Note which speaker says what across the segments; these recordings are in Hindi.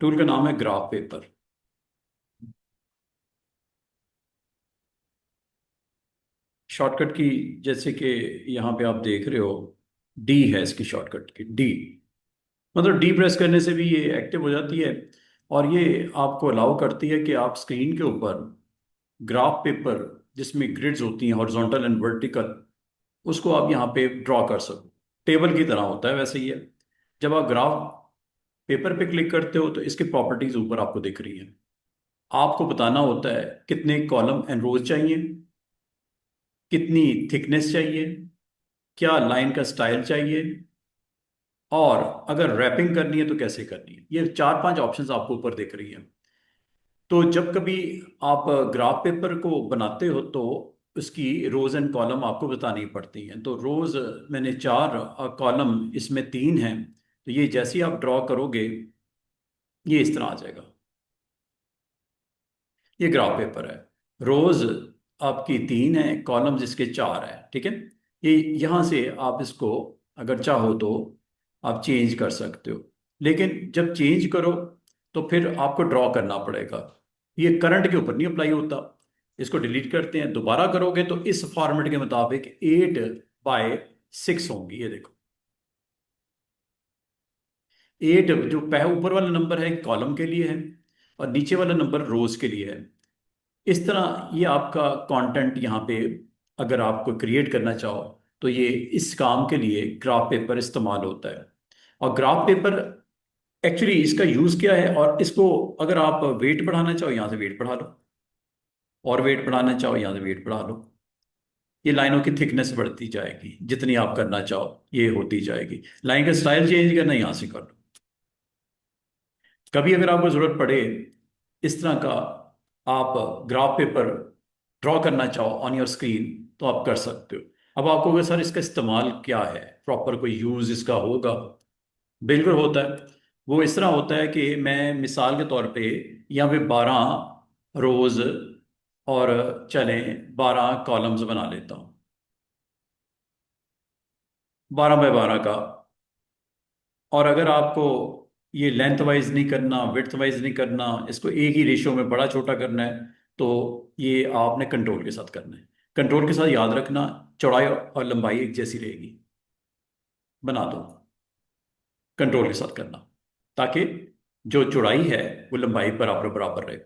Speaker 1: टूल का नाम है ग्राफ पेपर। शॉर्टकट की, जैसे कि यहाँ पे आप देख रहे हो, डी है इसकी शॉर्टकट की। डी मतलब डी प्रेस करने से भी ये एक्टिव हो जाती है। और ये आपको अलाउ करती है कि आप स्क्रीन के ऊपर ग्राफ पेपर, जिसमें ग्रिड्स होती हैं हॉरिजॉन्टल एंड वर्टिकल, उसको आप यहाँ पे ड्रॉ कर सको। टेबल की तरह होता है वैसे ही है। जब आप ग्राफ पेपर पे क्लिक करते हो तो इसकी प्रॉपर्टीज ऊपर आपको दिख रही हैं। आपको बताना होता है कितने कॉलम एंड रोज चाहिए, कितनी थिकनेस चाहिए, क्या लाइन का स्टाइल चाहिए, और अगर रैपिंग करनी है तो कैसे करनी है। ये चार पांच ऑप्शंस आपको ऊपर दिख रही हैं। तो जब कभी आप ग्राफ पेपर को बनाते हो तो उसकी रोज एंड कॉलम आपको बतानी पड़ती हैं। तो रोज मैंने चार, कॉलम इसमें तीन हैं। तो ये जैसे ही आप ड्रॉ करोगे ये इस तरह आ जाएगा। ये ग्राफ पेपर है। रोज आपकी तीन है, कॉलम्स इसके चार है। ठीक है। ये यहाँ से आप इसको अगर चाहो तो आप चेंज कर सकते हो। लेकिन जब चेंज करो तो फिर आपको ड्रॉ करना पड़ेगा। ये करंट के ऊपर नहीं अप्लाई होता। इसको डिलीट करते हैं। दोबारा करोगे तो इस फॉर्मेट के मुताबिक 8 बाय 6 होंगी। ये देखो, 8 जो पह ऊपर वाला नंबर है कॉलम के लिए है, और नीचे वाला नंबर रोज के लिए है। इस तरह ये आपका कंटेंट यहाँ पे अगर आपको क्रिएट करना चाहो तो ये इस काम के लिए ग्राफ पेपर इस्तेमाल होता है। और ग्राफ पेपर एक्चुअली इसका यूज़ क्या है, और इसको अगर आप वेट बढ़ाना चाहो यहाँ से वेट बढ़ा लो, और वेट बढ़ाना चाहो यहाँ से वेट बढ़ा लो। ये लाइनों की थिकनेस बढ़ती जाएगी, जितनी आप करना चाहो ये होती जाएगी। लाइन का स्टाइल चेंज करना यहाँ से कर लो। कभी अगर आपको ज़रूरत पड़े इस तरह का, आप ग्राफ पेपर ड्रॉ करना चाहो ऑन योर स्क्रीन तो आप कर सकते हो। अब आपको अगर सर इसका इस्तेमाल क्या है, प्रॉपर कोई यूज़ इसका होगा? बिल्कुल होता है। वो इस तरह होता है कि मैं मिसाल के तौर पे यहाँ पे 12 रोज और चलें 12 कॉलम्स बना लेता हूँ, 12 बाय 12 का। और अगर आपको ये लेंथ वाइज नहीं करना, विड्थ वाइज नहीं करना, इसको एक ही रेशियो में बड़ा छोटा करना है, तो ये आपने कंट्रोल के साथ करना है। कंट्रोल के साथ याद रखना, चौड़ाई और लंबाई एक जैसी रहेगी। बना दो, कंट्रोल के साथ करना, ताकि जो चौड़ाई है वो लंबाई बराबर बराबर रहे।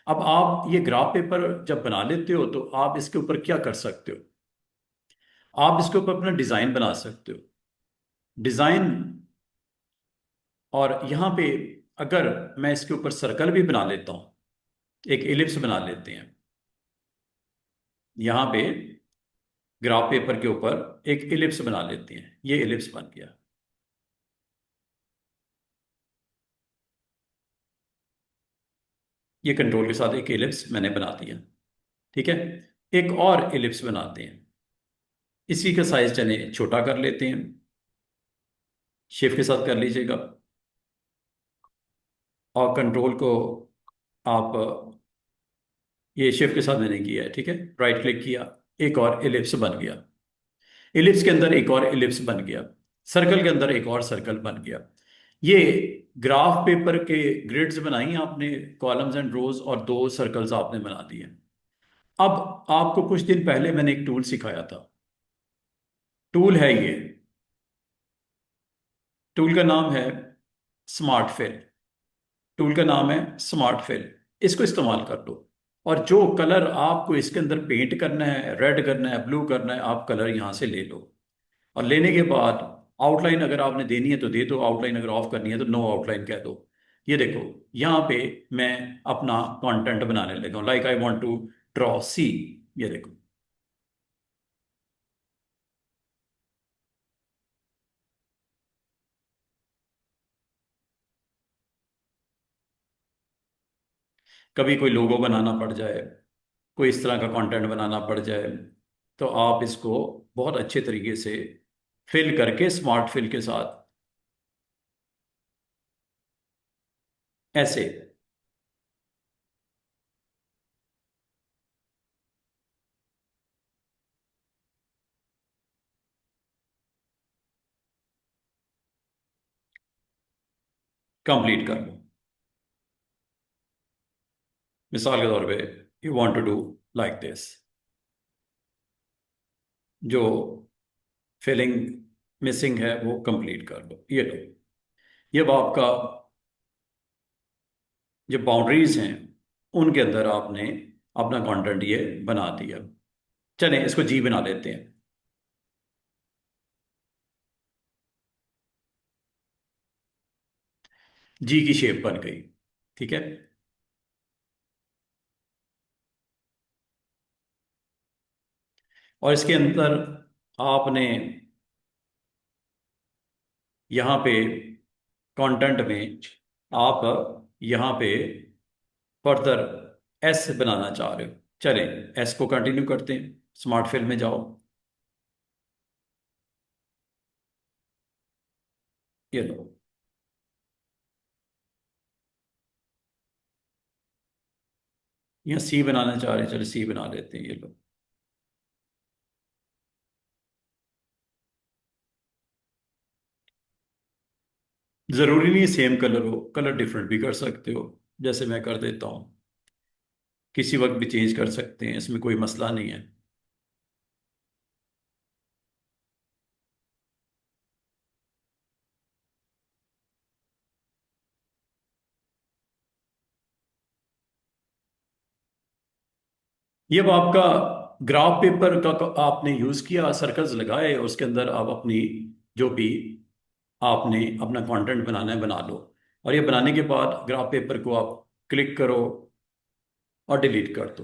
Speaker 1: अब आप ये ग्राफ पेपर जब बना लेते हो तो आप इसके ऊपर क्या कर सकते हो, आप इसके ऊपर अपना डिज़ाइन बना सकते हो। डिज़ाइन, और यहाँ पे अगर मैं इसके ऊपर सर्कल भी बना लेता हूँ, एक एलिप्स बना लेते हैं यहाँ पे, ग्राफ पेपर के ऊपर एक एलिप्स बना लेते हैं। ये एलिप्स बन गया। ये कंट्रोल के साथ एक एलिप्स मैंने बना दिया। ठीक है। एक और एलिप्स बनाते हैं। इसी का साइज चले छोटा कर लेते हैं। शिफ्ट के साथ कर लीजिएगा, और कंट्रोल को आप, ये शिफ्ट के साथ मैंने किया है। ठीक है। राइट क्लिक किया, एक और एलिप्स बन गया। एलिप्स के अंदर एक और एलिप्स बन गया। सर्कल के अंदर एक और सर्कल बन गया। ये ग्राफ पेपर के ग्रिड्स बनाई आपने, कॉलम्स एंड रोज, और दो सर्कल्स आपने बना दिए। अब आपको कुछ दिन पहले मैंने एक टूल सिखाया था। टूल है ये, टूल का नाम है स्मार्ट फिल। टूल का नाम है स्मार्ट फिल। इसको इस्तेमाल कर लो, और जो कलर आपको इसके अंदर पेंट करना है, रेड करना है, ब्लू करना है, आप कलर यहाँ से ले लो। और लेने के बाद आउटलाइन अगर आपने देनी है तो दे दो, आउटलाइन अगर ऑफ करनी है तो नो आउटलाइन कह दो। ये देखो, यहाँ पे मैं अपना कंटेंट बनाने लगा हूँ, like I want to draw see. ये देखो, कभी कोई लोगो बनाना पड़ जाए, कोई इस तरह का कंटेंट बनाना पड़ जाए, तो आप इसको बहुत अच्छे तरीके से फिल करके स्मार्ट फिल के साथ ऐसे कंप्लीट कर लो। मिसाल के तौर पे you want to do like this, जो फिलिंग मिसिंग है वो कंप्लीट कर लो। ये लो, ये अब आपका जो बाउंड्रीज हैं उनके अंदर आपने अपना कंटेंट ये बना दिया। चलें इसको जी बना लेते हैं। जी की शेप बन गई, ठीक है। और इसके अंदर आपने यहाँ पे कंटेंट में आप यहाँ पे फर्दर एस बनाना चाह रहे हो। चलें एस को कंटिन्यू करते हैं, स्मार्ट फिल में जाओ, ये लो। यहाँ सी बनाना चाह रहे हैं, चलो सी बना लेते हैं, ये लो। ज़रूरी नहीं सेम कलर हो, कलर डिफरेंट भी कर सकते हो, जैसे मैं कर देता हूँ। किसी वक्त भी चेंज कर सकते हैं, इसमें कोई मसला नहीं है। ये अब आपका ग्राफ पेपर का आपने यूज़ किया, सर्कल्स लगाए, उसके अंदर आप अपनी जो भी आपने अपना कंटेंट बनाना है बना लो। और ये बनाने के बाद ग्राफ पेपर को आप क्लिक करो और डिलीट कर दो।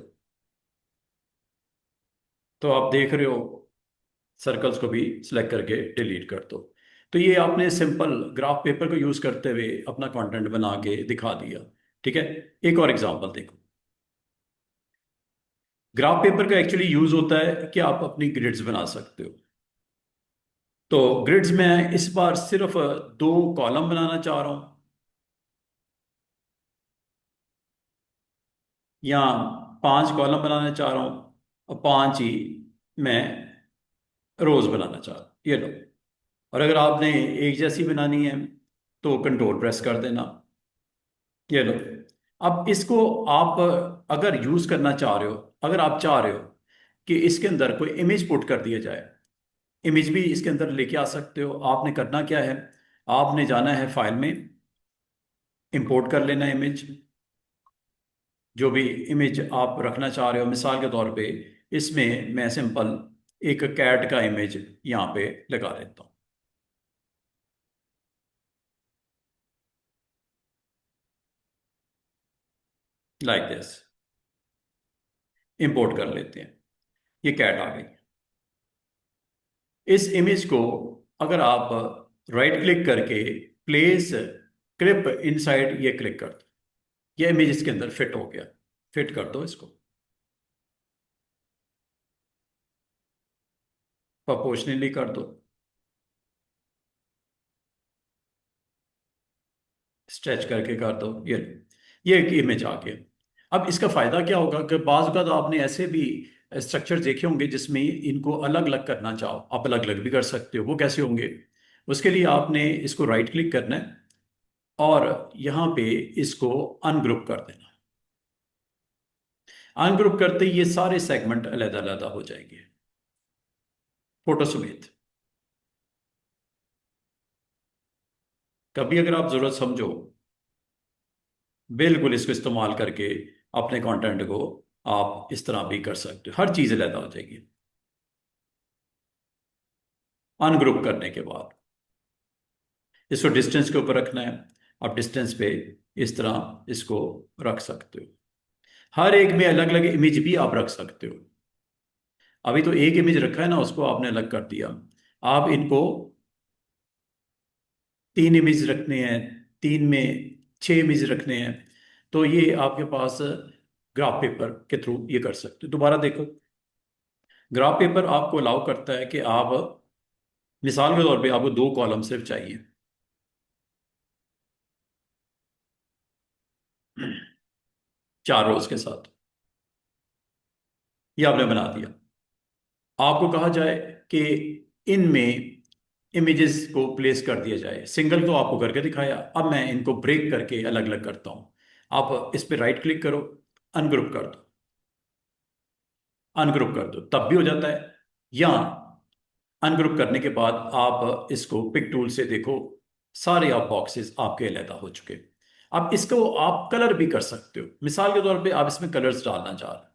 Speaker 1: तो आप देख रहे हो सर्कल्स को भी सिलेक्ट करके डिलीट कर दो। तो ये आपने सिंपल ग्राफ पेपर को यूज़ करते हुए अपना कंटेंट बना के दिखा दिया, ठीक है। एक और एग्जांपल देखो। ग्राफ पेपर का एक्चुअली यूज़ होता है कि आप अपनी ग्रिड्स बना सकते हो। तो ग्रिड्स में इस बार सिर्फ दो कॉलम बनाना चाह रहा हूँ, या पांच कॉलम बनाना चाह रहा हूँ, और पांच ही मैं रोज बनाना चाह रहा हूँ, ये लो। और अगर आपने एक जैसी बनानी है तो कंट्रोल प्रेस कर देना, ये लो। अब इसको आप अगर यूज करना चाह रहे हो, अगर आप चाह रहे हो कि इसके अंदर कोई इमेज पुट कर दिया जाए, इमेज भी इसके अंदर लेके आ सकते हो। आपने करना क्या है, आपने जाना है फाइल में, इंपोर्ट कर लेना इमेज, जो भी इमेज आप रखना चाह रहे हो। मिसाल के तौर पे इसमें मैं सिंपल एक कैट का इमेज यहाँ पे लगा देता हूँ, लाइक दिस। इंपोर्ट कर लेते हैं, ये कैट आ गई। इस इमेज को अगर आप राइट क्लिक करके प्लेस क्लिप इनसाइड ये क्लिक कर दो, ये इमेज इसके अंदर फिट हो गया। फिट कर दो इसको, प्रोपोर्शनली कर दो, स्ट्रेच करके कर दो, ये एक इमेज आ गया। अब इसका फायदा क्या होगा कि बाज़ का तो आपने ऐसे भी स्ट्रक्चर देखे होंगे जिसमें इनको अलग अलग करना चाहो, आप अलग अलग भी कर सकते हो। वो कैसे होंगे, उसके लिए आपने इसको राइट क्लिक करना है और यहाँ पे इसको अनग्रुप कर देना। अनग्रुप करते ही ये सारे सेगमेंट अलग अलग हो जाएंगे, फोटो समेत। कभी अगर आप जरूरत समझो, बिल्कुल इसको इस्तेमाल करके अपने कंटेंट को आप इस तरह भी कर सकते हो, हर चीज़ अलग हो जाएगी अनग्रुप करने के बाद। इसको डिस्टेंस के ऊपर रखना है, आप डिस्टेंस पे इस तरह इसको रख सकते हो। हर एक में अलग अलग इमेज भी आप रख सकते हो। अभी तो एक इमेज रखा है ना, उसको आपने अलग कर दिया। आप इनको तीन इमेज रखने हैं, तीन में छह इमेज रखने हैं, तो ये आपके पास ग्राफ पेपर के थ्रू ये कर सकते हो। दोबारा देखो, ग्राफ पेपर आपको अलाउ करता है कि आप मिसाल के तौर पे आपको दो कॉलम सिर्फ चाहिए, चार रोज के साथ, ये आपने बना दिया। आपको कहा जाए कि इनमें इमेजेस को प्लेस कर दिया जाए, सिंगल तो आपको करके दिखाया, अब मैं इनको ब्रेक करके अलग अलग करता हूँ। आप इस पर राइट क्लिक करो, अनग्रुप कर दो, अनग्रुप कर दो तब भी हो जाता है। या अनग्रुप करने के बाद आप इसको पिक टूल से देखो, सारे आप बॉक्सेस आपके अलहदा हो चुके। अब इसको आप कलर भी कर सकते हो, मिसाल के तौर पे आप इसमें कलर्स डालना चाह रहे हो,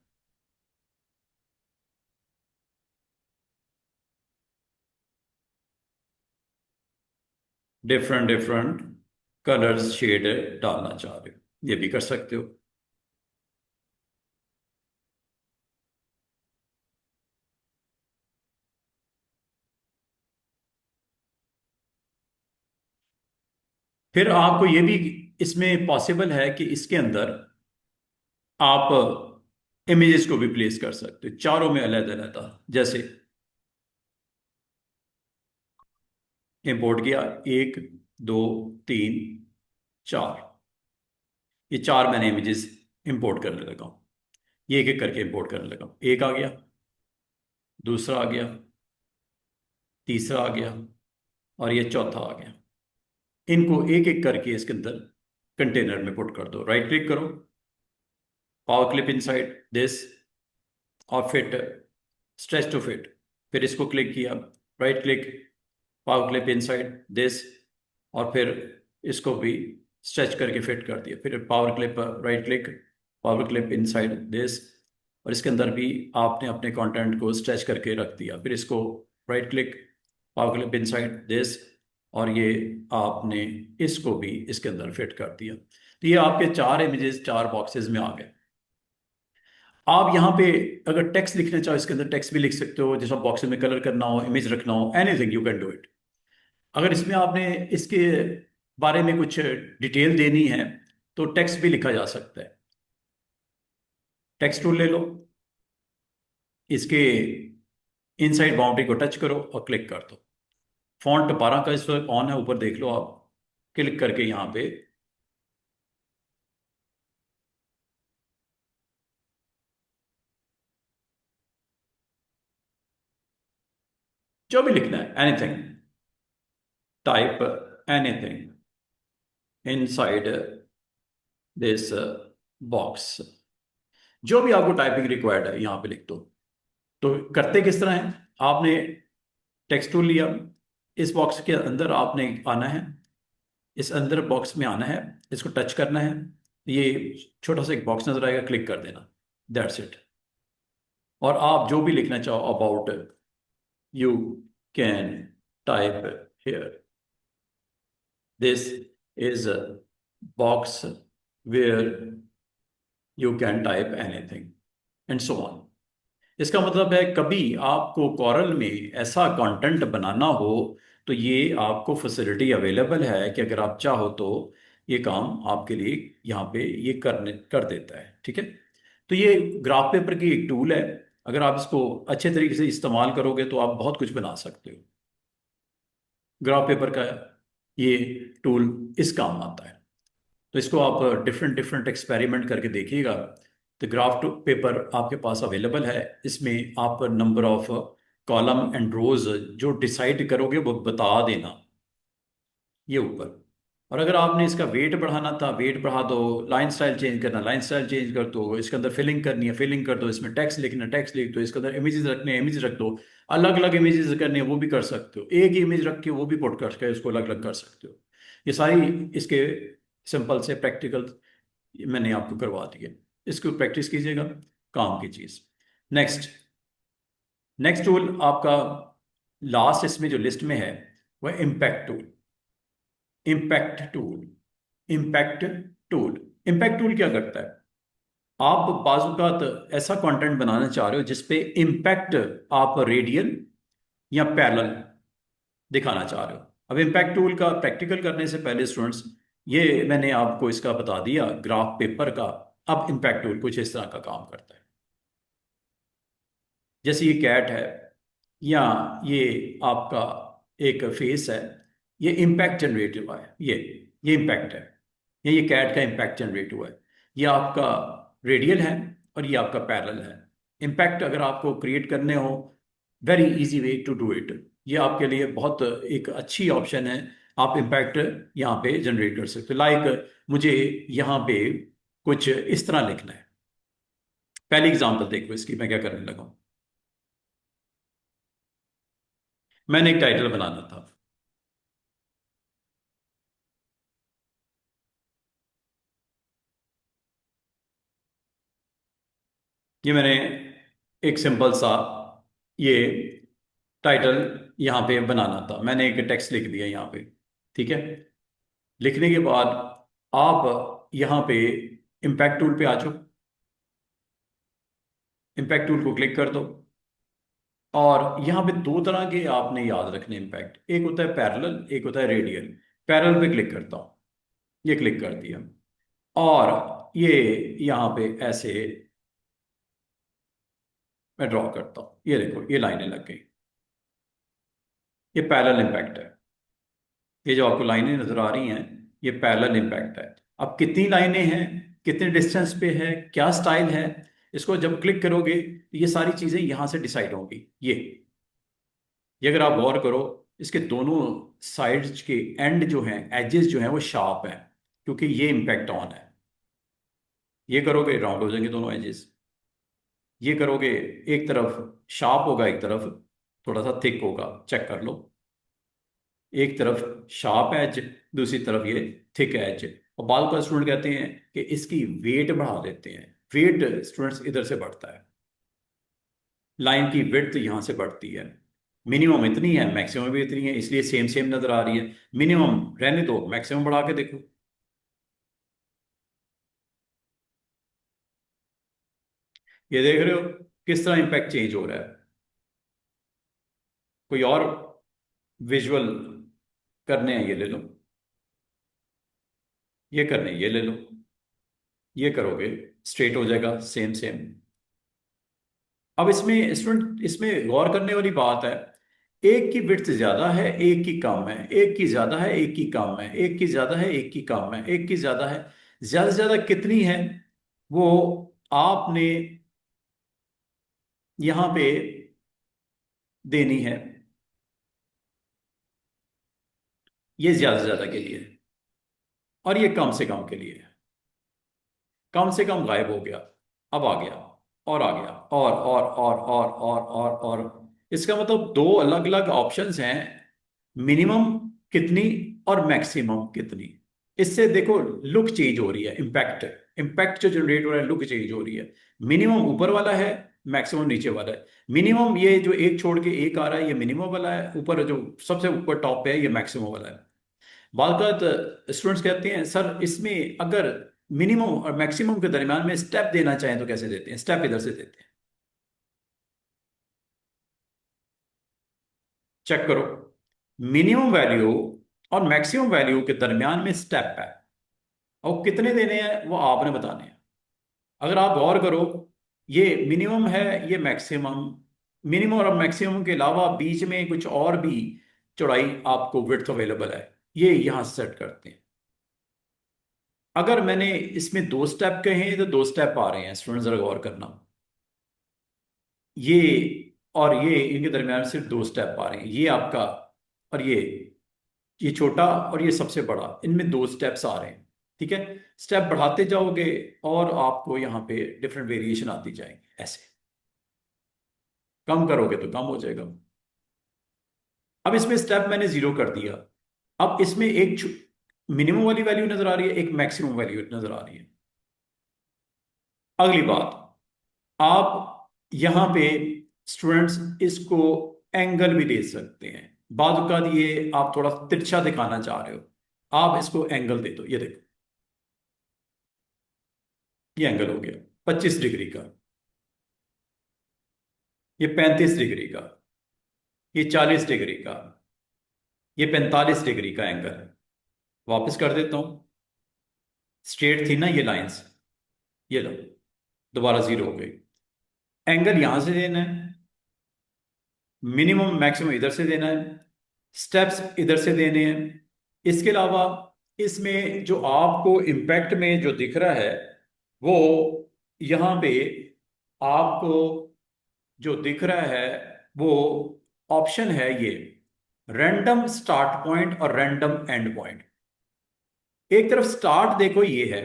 Speaker 1: डिफरेंट डिफरेंट कलर्स शेड डालना चाह रहे हो, ये भी कर सकते हो। फिर आपको ये भी इसमें पॉसिबल है कि इसके अंदर आप इमेजेस को भी प्लेस कर सकते हो, चारों में अलग अलग, जैसे इंपोर्ट किया, एक, दो, तीन, चार, ये चार मैंने इमेजेस इंपोर्ट करने लगा हूं। ये एक एक करके इंपोर्ट करने लगा हूं। एक आ गया, दूसरा आ गया, तीसरा आ गया, और ये चौथा आ गया। इनको एक एक करके इसके अंदर कंटेनर में पुट कर दो। राइट क्लिक करो, पावर क्लिप इनसाइड दिस, और फिट स्ट्रेच टू फिट। फिर इसको क्लिक किया, right click, power clip inside this, और फिर इसको भी स्ट्रेच करके फिट कर दिया। फिर power clip, right click, power clip inside this, और इसके अंदर भी आपने अपने कंटेंट को स्ट्रेच करके रख दिया। फिर इसको right click, power clip inside this, और ये आपने इसको भी इसके अंदर फिट कर दिया। तो ये आपके चार इमेजेस चार बॉक्सेस में आ गए। आप यहाँ पे अगर टेक्स्ट लिखना चाहो, इसके अंदर टेक्स्ट भी लिख सकते हो, जैसा बॉक्स में कलर करना हो, इमेज रखना हो, anything you can do it. अगर इसमें आपने इसके बारे में कुछ डिटेल देनी है तो टेक्स्ट भी लिखा जा सकता है। टेक्स्ट टूल ले लो, इसके इनसाइड बाउंड्री को टच करो और क्लिक कर दो। फॉन्ट 12 का इस वक्त ऑन है, ऊपर देख लो आप, क्लिक करके यहाँ पे जो भी लिखना है, anything, type anything inside this box, जो भी आपको टाइपिंग रिक्वायर्ड है यहाँ पे लिख दो। तो करते किस तरह है, आपने टेक्स्ट टूल लिया, इस बॉक्स के अंदर आपने आना है, इस अंदर बॉक्स में आना है, इसको टच करना है, ये छोटा सा एक बॉक्स नजर आएगा, क्लिक कर देना, दैट्स इट। और आप जो भी लिखना चाहो about, you can type here, this is a box where you can type anything and so on. इसका मतलब है कभी आपको कॉरल में ऐसा कंटेंट बनाना हो तो ये आपको फैसिलिटी अवेलेबल है कि अगर आप चाहो तो ये काम आपके लिए यहाँ पे ये करने कर देता है। ठीक है, तो ये ग्राफ पेपर की एक टूल है, अगर आप इसको अच्छे तरीके से इस्तेमाल करोगे तो आप बहुत कुछ बना सकते हो। ग्राफ पेपर का ये टूल इस काम आता है, तो इसको आप डिफरेंट डिफरेंट एक्सपेरिमेंट करके देखिएगा। तो ग्राफ पेपर आपके पास अवेलेबल है, इसमें आप नंबर ऑफ कॉलम एंड रोज जो डिसाइड करोगे वो बता देना, ये ऊपर। और अगर आपने इसका वेट बढ़ाना था, वेट बढ़ा दो, लाइन स्टाइल चेंज करना, लाइन स्टाइल चेंज कर दो, इसके अंदर फिलिंग करनी है, फिलिंग कर दो, इसमें टेक्स्ट लिखना, टेक्स्ट लिख दो, इसके अंदर इमेजेस रखने हैं, इमेज रख दो, अलग अलग इमेजेस करने हैं वो भी कर सकते हो, एक ही इमेज रख के वो भी पुट करके इसको अलग अलग कर सकते हो। ये सारी इसके सिंपल से प्रैक्टिकल मैंने आपको करवा दिया, इसको प्रैक्टिस कीजिएगा, काम की चीज़। नेक्स्ट, नेक्स्ट टूल आपका लास्ट इसमें जो लिस्ट में है वह impact tool. Impact tool, impact tool, impact tool क्या करता है, आप बाजुकात ऐसा कंटेंट बनाना चाह रहे हो जिसपे इम्पैक्ट आप रेडियल या पैरेलल दिखाना चाह रहे हो। अब इम्पैक्ट टूल का प्रैक्टिकल करने से पहले स्टूडेंट्स, ये मैंने आपको इसका बता दिया ग्राफ पेपर का। अब इम्पैक्ट टूल कुछ इस तरह का काम करता है, जैसे ये कैट है या ये आपका एक फेस है, ये इम्पैक्ट जनरेट हुआ है, ये इम्पैक्ट है, या ये कैट का इम्पैक्ट जनरेट हुआ है, ये आपका रेडियल है और ये आपका पैरेलल है। इम्पैक्ट अगर आपको क्रिएट करने हो, very easy way to do it, ये आपके लिए बहुत एक अच्छी ऑप्शन है। आप इम्पैक्ट यहाँ पे जनरेट कर सकते हो। लाइक मुझे यहाँ पे कुछ इस तरह लिखना है, पहली एग्जांपल देखो इसकी, मैं क्या करने लगा हूं। मैंने एक टाइटल बनाना था। ये मैंने एक सिंपल सा ये टाइटल यहाँ पे बनाना था। मैंने एक टेक्स्ट लिख दिया यहाँ पे, ठीक है। लिखने के बाद आप यहाँ पे इम्पैक्ट टूल पे आ जाओ। इम्पैक्ट टूल को क्लिक कर दो, और यहाँ पे दो तरह के आपने याद रखने इम्पैक्ट। एक होता है पैरेलल, एक होता है रेडियल। पैरेलल पे क्लिक करता हूँ, ये क्लिक कर दिया, और ये यहाँ पे ऐसे मैं ड्रॉ करता हूँ। ये देखो ये लाइनें लग गई, ये पैरेलल इम्पैक्ट है। ये जो आपको लाइनें नजर आ रही हैं, ये पैरेलल इम्पैक्ट है। अब कितनी लाइनें हैं, कितने डिस्टेंस पे है, क्या स्टाइल है, इसको जब क्लिक करोगे तो ये सारी चीजें यहां से डिसाइड होंगी। ये अगर आप गौर करो, इसके दोनों साइड्स के एंड जो हैं, एजेस जो हैं, वो शार्प हैं, क्योंकि ये इम्पैक्ट ऑन है। ये करोगे राउंड हो जाएंगे दोनों एजेस। ये करोगे, एक तरफ शार्प होगा, एक तरफ थोड़ा सा थिक होगा, चेक कर लो। एक तरफ शार्प एज, दूसरी तरफ ये थिक एज। और बाल का स्टूडेंट कहते हैं कि इसकी वेट बढ़ा देते हैं। वेट स्टूडेंट्स इधर से बढ़ता है, लाइन की विड्थ यहां से बढ़ती है। मिनिमम इतनी है, मैक्सिमम भी इतनी है, इसलिए सेम सेम नजर आ रही है। मिनिमम रहने दो, मैक्सिमम बढ़ा के देखो। ये देख रहे हो किस तरह इंपैक्ट चेंज हो रहा है। कोई और विजुअल करने हैं, ये ले लो। ये करने हैं, ये ले लो। ये करोगे स्ट्रेट हो जाएगा, सेम सेम। अब इसमें स्टूडेंट, इसमें गौर करने वाली बात है, एक की विड्थ ज्यादा है, एक की कम है, एक की ज्यादा है, एक की कम है, एक की ज्यादा है, एक की कम है, एक की ज्यादा है। ज्यादा से ज्यादा कितनी है वो आपने यहां पे देनी है। ये ज्यादा से ज्यादा के लिए है, और ये कम से कम के लिए है। कम से कम गायब हो गया, अब आ गया, और आ गया, और इसका मतलब दो अलग अलग ऑप्शंस हैं। मिनिमम कितनी और मैक्सिमम कितनी। इससे देखो लुक चेंज हो रही है। इम्पैक्ट, इम्पैक्ट जो जनरेट हो रहा है, लुक चेंज हो रही है। मिनिमम ऊपर वाला है, मैक्सिमम नीचे वाला है। मिनिमम ये जो एक छोड़ के एक आ रहा है, ये मिनिमम वाला है। ऊपर जो सबसे ऊपर टॉप पे है, ये मैक्सिमम वाला है। बालकात स्टूडेंट्स कहते हैं सर इसमें अगर मिनिमम और मैक्सिमम के दरमियान में स्टेप देना चाहें तो कैसे देते हैं। स्टेप इधर से देते हैं, चेक करो। मिनिमम वैल्यू और मैक्सिमम वैल्यू के दरमियान में स्टेप है, और कितने देने हैं वो आपने बताने हैं। अगर आप गौर करो, ये मिनिमम है, ये मैक्सिमम। मिनिमम और मैक्सिमम के अलावा बीच में कुछ और भी चौड़ाई आपको विड्थ अवेलेबल है, ये यहां सेट करते हैं। अगर मैंने इसमें दो स्टेप कहे हैं तो दो स्टेप आ रहे हैं स्टूडेंट, जरा गौर करना। ये और ये, इनके दरमियान सिर्फ दो स्टेप आ रहे हैं। ये आपका, और ये छोटा और ये सबसे बड़ा, इनमें दो स्टेप्स आ रहे हैं, ठीक है। स्टेप बढ़ाते जाओगे और आपको यहाँ पे डिफरेंट वेरिएशन आती जाएंगी ऐसे। कम करोगे तो कम हो जाएगा। अब इसमें स्टेप मैंने जीरो कर दिया। अब इसमें एक मिनिमम वाली वैल्यू नजर आ रही है, एक मैक्सिमम वैल्यू नजर आ रही है। अगली बात, आप यहां पे स्टूडेंट्स इसको एंगल भी दे सकते हैं। बाद का ये आप थोड़ा तिरछा दिखाना चाह रहे हो, आप इसको एंगल दे दो। ये देखो ये एंगल हो गया 25 डिग्री का, ये 35 डिग्री का, ये 40 डिग्री का, ये 45 डिग्री का एंगल है। वापस कर देता हूं। स्ट्रेट थी ना ये लाइंस, ये लो दोबारा जीरो हो गई। एंगल यहां से देना है, मिनिमम मैक्सिमम इधर से देना है, स्टेप्स इधर से देने हैं। इसके अलावा इसमें जो आपको इम्पैक्ट में जो दिख रहा है, वो यहां पे आपको जो दिख रहा है वो ऑप्शन है, ये रैंडम स्टार्ट पॉइंट और रैंडम एंड पॉइंट। एक तरफ स्टार्ट देखो ये है,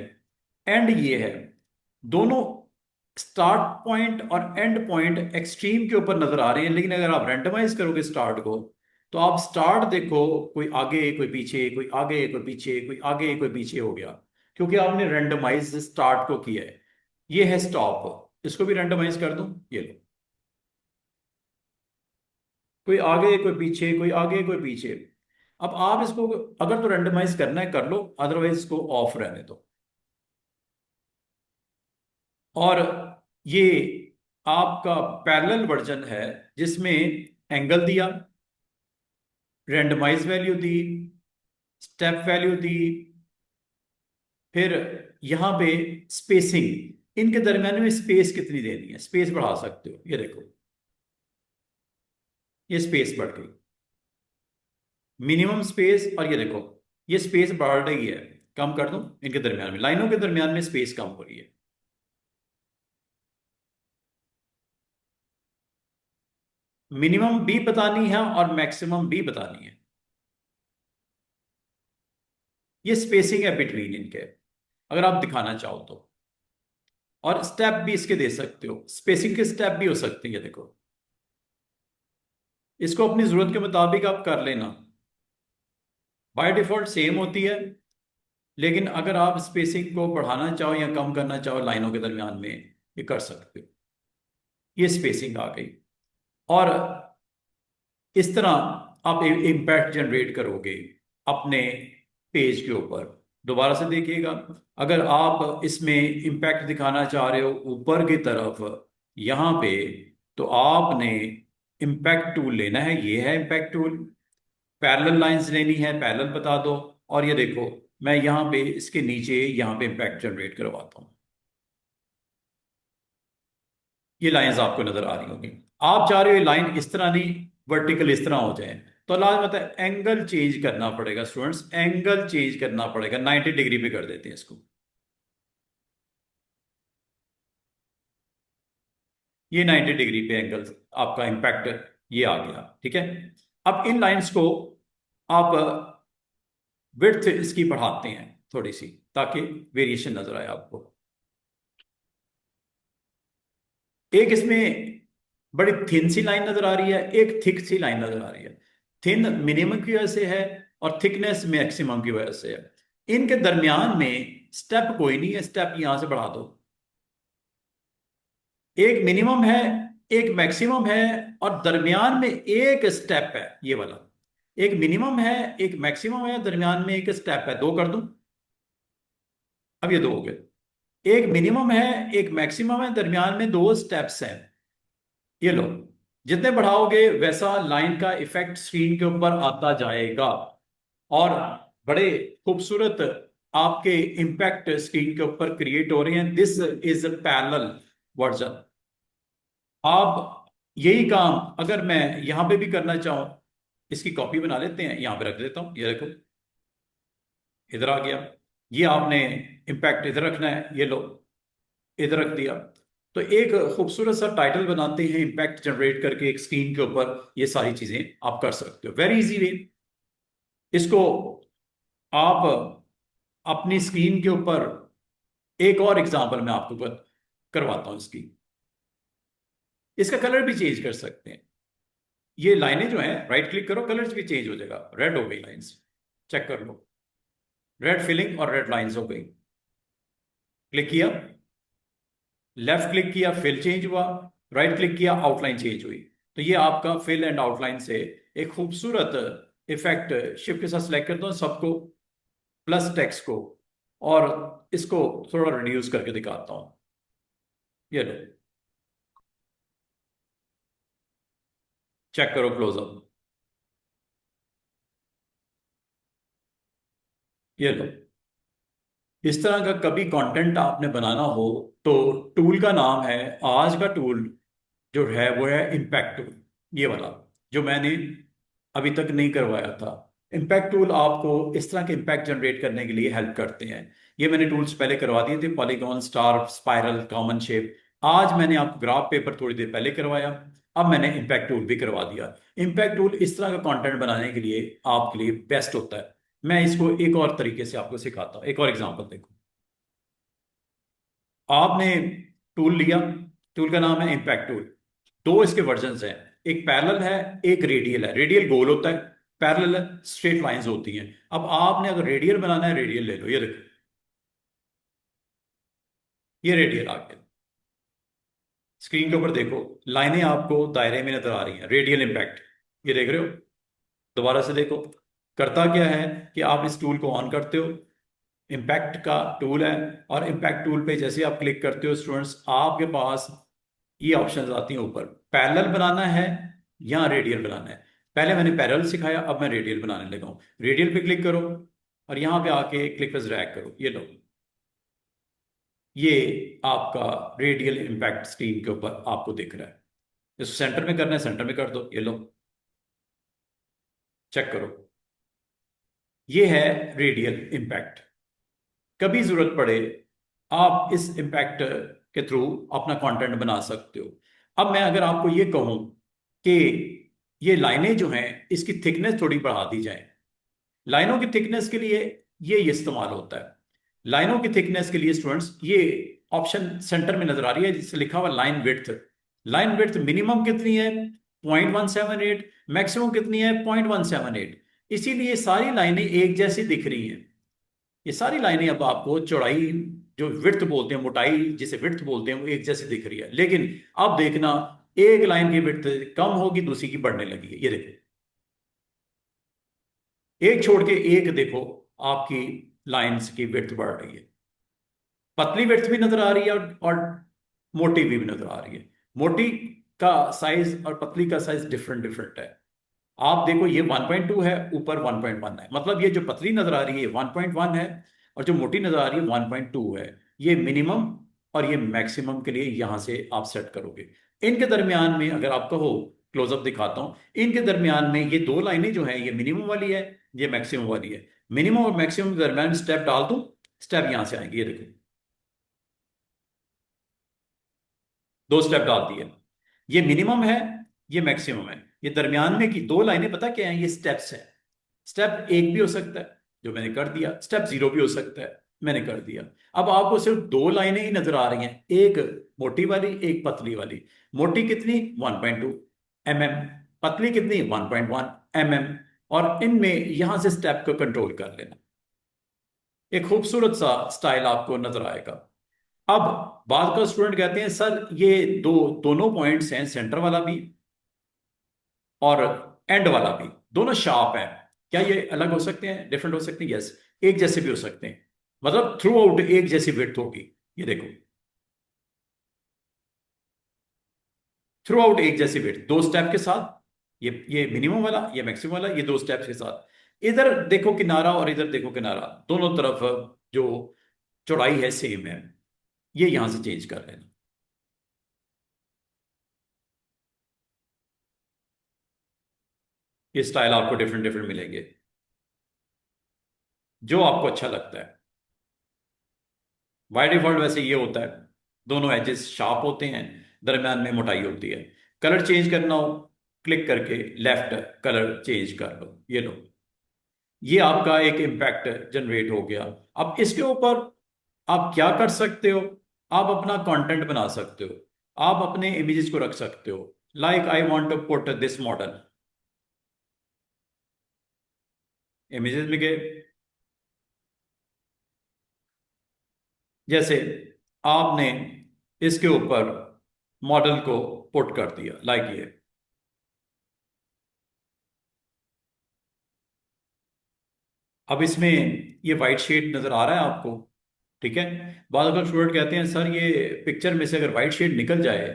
Speaker 1: एंड ये है, दोनों स्टार्ट पॉइंट और एंड पॉइंट एक्सट्रीम के ऊपर नजर आ रहे हैं, लेकिन अगर आप रैंडमाइज करोगे स्टार्ट को, तो आप स्टार्ट देखो, कोई आगे कोई पीछे, कोई आगे कोई पीछे, कोई आगे कोई पीछे हो गया, क्योंकि आपने रैंडमाइज स्टार्ट को किया है। ये है स्टॉप, इसको भी रैंडमाइज कर दूं, ये लो, कोई आगे कोई पीछे, कोई आगे कोई पीछे। अब आप इसको अगर तो रैंडमाइज करना है कर लो, अदरवाइज इसको ऑफ रहने दो। और ये आपका पैरेलल वर्जन है, जिसमें एंगल दिया, रैंडमाइज वैल्यू दी, स्टेप वैल्यू दी, फिर यहां पे स्पेसिंग, इनके दरमियान में स्पेस कितनी देनी है, स्पेस बढ़ा सकते हो, ये देखो ये स्पेस बढ़ गई, मिनिमम स्पेस, और ये देखो ये स्पेस बढ़ रही है, कम कर दूं, इनके दरमियान में, लाइनों के दरमियान में स्पेस कम हो रही है। मिनिमम भी बतानी है और मैक्सिमम भी बतानी है, ये स्पेसिंग है बिटवीन इनके, अगर आप दिखाना चाहो तो। और स्टेप भी इसके दे सकते हो, स्पेसिंग के स्टेप भी हो सकते हैं, ये देखो, इसको अपनी जरूरत के मुताबिक आप कर लेना। बाय डिफॉल्ट सेम होती है, लेकिन अगर आप स्पेसिंग को बढ़ाना चाहो या कम करना चाहो लाइनों के दरमियान में, ये कर सकते हो। ये स्पेसिंग आ गई। और इस तरह आप एक इम्पैक्ट जनरेट करोगे अपने पेज के ऊपर। दोबारा से देखिएगा, अगर आप इसमें इम्पैक्ट दिखाना चाह रहे हो ऊपर की तरफ यहाँ पे, तो आपने इम्पैक्ट टूल लेना है, ये है इम्पैक्ट टूल। पैरेलल लाइंस लेनी है, पैरेलल बता दो। और ये देखो, मैं यहाँ पे इसके नीचे यहाँ पे इम्पैक्ट जनरेट करवाता हूँ, ये लाइंस आपको नजर आ रही होंगी। आप चाह रहे हो ये लाइन इस तरह नहीं, वर्टिकल इस तरह हो जाए, तो लाजमत है एंगल चेंज करना पड़ेगा स्टूडेंट्स, एंगल चेंज करना पड़ेगा, 90 डिग्री पे कर देते हैं इसको। ये 90 डिग्री पे एंगल आपका इम्पैक्ट ये आ गया, ठीक है। अब इन लाइंस को आप विड्थ इसकी बढ़ाते हैं थोड़ी सी, ताकि वेरिएशन नजर आए आपको। एक इसमें बड़ी थिन सी लाइन नजर आ रही है, एक थिक सी लाइन नजर आ रही है। थिन मिनिमम की वजह से है और थिकनेस मैक्सिमम की वजह से है। इनके दरमियान में स्टेप कोई नहीं है, स्टेप यहां से बढ़ा दो। एक मिनिमम है, एक मैक्सिमम है, और दरमियान में एक स्टेप है, ये वाला। एक मिनिमम है, एक मैक्सिमम है, दरमियान में एक स्टेप है, दो कर दूं। अब ये दो हो गए। एक मिनिमम है, एक मैक्सिमम है, दरमियान में दो स्टेप्स हैं, ये लो। जितने बढ़ाओगे वैसा लाइन का इफेक्ट स्क्रीन के ऊपर आता जाएगा, और बड़े खूबसूरत आपके इम्पैक्ट स्क्रीन के ऊपर क्रिएट हो रहे हैं। This is parallel version. आप यही काम अगर मैं यहां पे भी करना चाहूं, इसकी कॉपी बना लेते हैं, यहां पे रख देता हूं, ये देखो इधर आ गया। ये आपने इम्पैक्ट इधर रखना है, ये लो इधर रख दिया। तो एक खूबसूरत सा टाइटल बनाते हैं इम्पैक्ट जनरेट करके एक स्क्रीन के ऊपर, ये सारी चीजें आप कर सकते हो वेरी इजी वे। इसको आप अपनी स्क्रीन के ऊपर, एक और एग्जांपल मैं आपको करवाता हूं इसकी। इसका कलर भी चेंज कर सकते हैं। ये लाइनें जो हैं, राइट क्लिक करो, कलर्स भी चेंज हो जाएगा, रेड हो गई लाइंस, चेक कर लो, रेड फिलिंग और रेड लाइंस हो गई। क्लिक किया, लेफ्ट क्लिक किया, फिल चेंज हुआ, राइट क्लिक किया, आउटलाइन चेंज हुई। तो ये आपका फिल एंड आउटलाइन से एक खूबसूरत इफेक्ट, शिफ्ट के साथ सिलेक्ट करता हूं सबको, प्लस टेक्स्ट को, और इसको थोड़ा रिड्यूस करके दिखाता हूं, ये लो, चेक करो क्लोजअप, ये लो। इस तरह का कभी कंटेंट आपने बनाना हो, तो टूल का नाम है, आज का टूल जो है वो है इम्पैक्ट टूल, ये वाला जो मैंने अभी तक नहीं करवाया था। इम्पैक्ट टूल आपको इस तरह के इम्पैक्ट जनरेट करने के लिए हेल्प करते हैं। ये मैंने टूल्स पहले करवा दिए थे, polygon, star, spiral, common shape. आज मैंने आपको ग्राफ पेपर थोड़ी देर पहले करवाया, अब मैंने इम्पैक्ट टूल भी करवा दिया। इम्पैक्ट टूल इस तरह का कंटेंट बनाने के लिए आपके लिए बेस्ट होता है। मैं इसको एक और तरीके से आपको सिखाता हूँ, एक और एग्जांपल देखो। आपने टूल लिया, टूल का नाम है इम्पैक्ट टूल। दो इसके वर्जन हैं, एक पैरेलल है, एक रेडियल है। रेडियल गोल होता है, पैरेलल स्ट्रेट लाइंस होती हैं। अब आपने अगर रेडियल बनाना है, रेडियल ले लो। ये देखो, ये रेडियल आ गया। स्क्रीन के ऊपर देखो, लाइनें आपको दायरे में नजर आ रही हैं, रेडियल इम्पैक्ट। ये देख रहे हो? दोबारा से देखो, करता क्या है कि आप इस टूल को ऑन करते हो, इम्पैक्ट का टूल है, और इम्पैक्ट टूल पे जैसे आप क्लिक करते हो स्टूडेंट्स, आपके पास ये ऑप्शंस आती हैं ऊपर, पैरेलल बनाना है या रेडियल बनाना है। पहले मैंने पैरेलल सिखाया, अब मैं रेडियल बनाने लगा हूं। रेडियल पे क्लिक करो और यहां पे आके क्लिक पे ड्रैग करो। ये लो, ये आपका रेडियल इम्पैक्ट स्क्रीन के ऊपर आपको दिख रहा है। इसको सेंटर में करना है, सेंटर में कर दो। ये लो, चेक करो, ये है रेडियल इम्पैक्ट। कभी जरूरत पड़े आप इस इम्पैक्ट के थ्रू अपना कंटेंट बना सकते हो। अब मैं अगर आपको ये कहूं कि ये लाइनें जो हैं इसकी थिकनेस थोड़ी बढ़ा दी जाए, लाइनों की थिकनेस के लिए ये इस्तेमाल होता है। लाइनों की थिकनेस के लिए स्टूडेंट्स, ये ऑप्शन सेंटर में नजर आ रही है जिससे लिखा हुआ line width. Line width minimum कितनी है? 0.178। मैक्सिमम कितनी है? 0.178। इसीलिए सारी लाइनें एक जैसी दिख रही हैं। ये सारी लाइनें अब आपको चौड़ाई, जो विड्थ बोलते हैं, मोटाई जिसे विड्थ बोलते हैं, वो एक जैसी दिख रही है। लेकिन अब देखना, एक लाइन की विड्थ कम होगी, दूसरी की बढ़ने लगी है। ये देखो, एक छोड़ के एक देखो, आपकी लाइंस की विड्थ बढ़ रही है। पतली विड्थ भी नजर आ रही है और मोटी भी नजर आ रही है। मोटी का साइज और पतली का साइज डिफरेंट डिफरेंट है। आप देखो, ये 1.2 है, ऊपर 1.1 है। मतलब ये जो पतली नजर आ रही है 1.1 है, और जो मोटी नजर आ रही है 1.2 है। ये मिनिमम और ये मैक्सिमम के लिए यहां से आप सेट करोगे। इनके दरमियान में अगर आप कहो, क्लोजअप दिखाता हूं, इनके दरमियान में ये दो लाइनें जो है, ये मिनिमम वाली है, ये मैक्सिमम वाली है। मिनिमम और मैक्सिमम के दरमियान स्टेप डाल दूं, स्टेप यहां से आएंगे। ये देखो, दो स्टेप डाल दिए। ये मिनिमम है, ये मैक्सिमम है। ये दरमियान में की दो लाइनें पता क्या है? ये स्टेप्स है। स्टेप एक भी हो सकता है, जो मैंने कर दिया। स्टेप जीरो भी हो सकता है, मैंने कर दिया। अब आपको सिर्फ दो लाइनें ही नजर आ रही हैं, एक मोटी वाली, एक पतली वाली। मोटी कितनी? 1.2 mm। पतली कितनी? 1.1 mm। और इनमें यहां से स्टेप को कंट्रोल कर लेना। एक खूबसूरत सा स्टाइल आपको नजर आएगा। अब बाद का स्टूडेंट कहते हैं सर, ये दोनों पॉइंट्स हैं, सेंटर वाला भी और एंड वाला भी, दोनों शार्प हैं। क्या ये अलग हो सकते हैं, डिफरेंट हो सकते हैं? यस, एक जैसे भी हो सकते हैं। मतलब थ्रू आउट एक जैसी विड्थ होगी। ये देखो, थ्रू आउट एक जैसी विड्थ, दो स्टेप के साथ। ये मिनिमम वाला, ये मैक्सिमम वाला, ये दो स्टेप्स के साथ। इधर देखो किनारा और इधर देखो किनारा, दोनों तरफ जो चौड़ाई है सेम है। ये यहां से चेंज कर लेना। ये स्टाइल आपको डिफरेंट डिफरेंट मिलेंगे, जो आपको अच्छा लगता है। बाय डिफॉल्ट वैसे ये होता है, दोनों एजेस शार्प होते हैं, दरम्यान में मोटाई होती है। कलर चेंज करना हो, क्लिक करके लेफ्ट कलर चेंज कर लो। ये लो, ये आपका एक इम्पैक्ट जनरेट हो गया। अब इसके ऊपर आप क्या कर सकते हो? आप अपना कंटेंट बना सकते हो, आप अपने इमेजेस को रख सकते हो। Like I want to put this model, images में गए, जैसे आपने इसके ऊपर मॉडल को पुट कर दिया, लाइक ये। अब इसमें ये वाइट शेड नजर आ रहा है आपको, ठीक है? बाद अगर स्टूडेंट कहते हैं सर, ये पिक्चर में से अगर वाइट शेड निकल जाए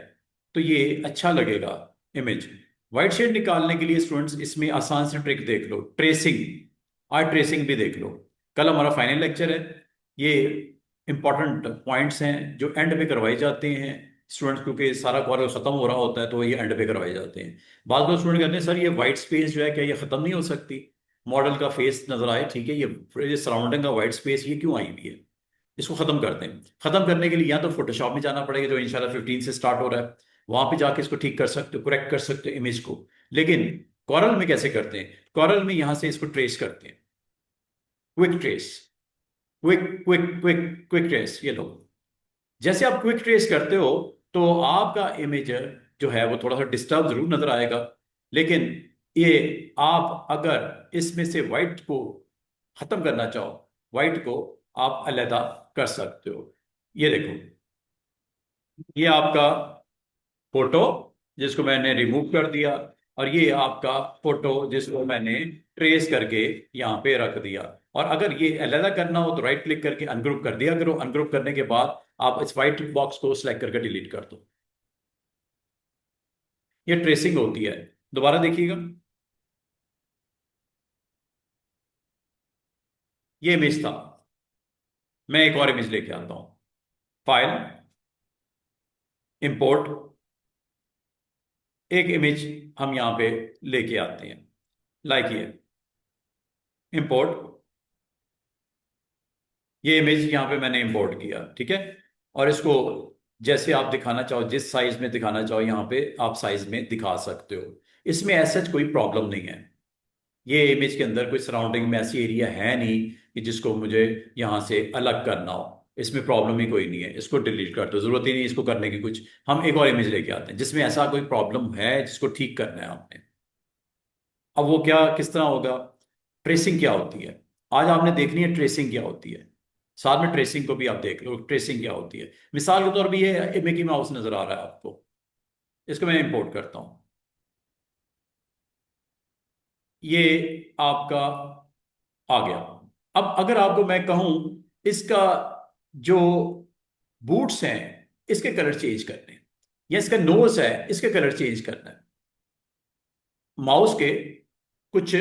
Speaker 1: तो ये अच्छा लगेगा इमेज। वाइट शेड निकालने के लिए स्टूडेंट्स, इसमें आसान से ट्रिक देख लो, ट्रेसिंग, आर्ट ट्रेसिंग भी देख लो। कल हमारा फाइनल लेक्चर है, ये इंपॉर्टेंट पॉइंट्स हैं जो एंड में करवाए जाते हैं स्टूडेंट्स, क्योंकि सारा कॉर्स खत्म हो रहा होता है तो ये एंड पे करवाए जाते हैं। बाद में स्टूडेंट कहते हैं सर, ये वाइट स्पेस जो है, क्या ये खत्म नहीं हो सकती? मॉडल का फेस नजर आए, ठीक है, ये सराउंडिंग का वाइट स्पेस ये क्यों आई हुई है? इसको खत्म करते हैं। खत्म करने के लिए या तो फोटोशॉप में जाना पड़ेगा, जो इंशाल्लाह 15 से स्टार्ट हो रहा है। वहां पे जाके इसको ठीक कर सकते हो, करेक्ट कर सकते हो इमेज को। लेकिन कॉरल में कैसे करते हैं? कॉरल में यहां से इसको ट्रेस करते हैं, quick trace, quick quick quick quick trace. ये लो, जैसे आप क्विक ट्रेस करते हो तो आपका इमेज जो है वो थोड़ा सा डिस्टर्ब जरूर नजर आएगा, लेकिन ये आप अगर इसमें से वाइट को खत्म करना चाहो, वाइट को आप अलहदा कर सकते हो। ये देखो, ये आपका फोटो जिसको मैंने रिमूव कर दिया, और ये आपका फोटो जिसको मैंने ट्रेस करके यहाँ पे रख दिया। और अगर ये अलग करना हो तो राइट क्लिक करके अनग्रुप कर दिया करो। अनग्रुप करने के बाद आप इस व्हाइट बॉक्स को सिलेक्ट करके डिलीट कर दो। ये ट्रेसिंग होती है। दोबारा देखिएगा, ये इमेज था। मैं एक और इमेज लेके आता हूं। फाइल, इंपोर्ट, एक इमेज हम यहां पे लेके आते हैं, लाइक ये इंपोर्ट। ये इमेज यहाँ पे मैंने इंपोर्ट किया, ठीक है। और इसको जैसे आप दिखाना चाहो, जिस साइज में दिखाना चाहो यहाँ पे आप साइज में दिखा सकते हो। इसमें ऐसा कोई प्रॉब्लम नहीं है। ये इमेज के अंदर कोई सराउंडिंग में ऐसी एरिया है नहीं कि जिसको मुझे यहाँ से अलग करना हो। इसमें प्रॉब्लम ही कोई नहीं है। इसको डिलीट कर दो, जरूरत ही नहीं इसको करने की कुछ। हम एक और इमेज लेके आते हैं जिसमें ऐसा कोई प्रॉब्लम है जिसको ठीक करना है आपने। अब वो क्या, किस तरह होगा, ट्रेसिंग क्या होती है आज आपने देखनी है। ट्रेसिंग क्या होती है, साथ में ट्रेसिंग को भी आप देख लो ट्रेसिंग क्या होती है। मिसाल के तौर पे ये मिकी माउस नजर आ रहा है आपको, इसको मैं इंपोर्ट करता हूं। ये आपका आ गया। अब अगर आपको मैं कहूं इसका जो बूट्स हैं इसके कलर चेंज करने हैं, या इसका नोज है इसके कलर चेंज करना है, माउस के कुछ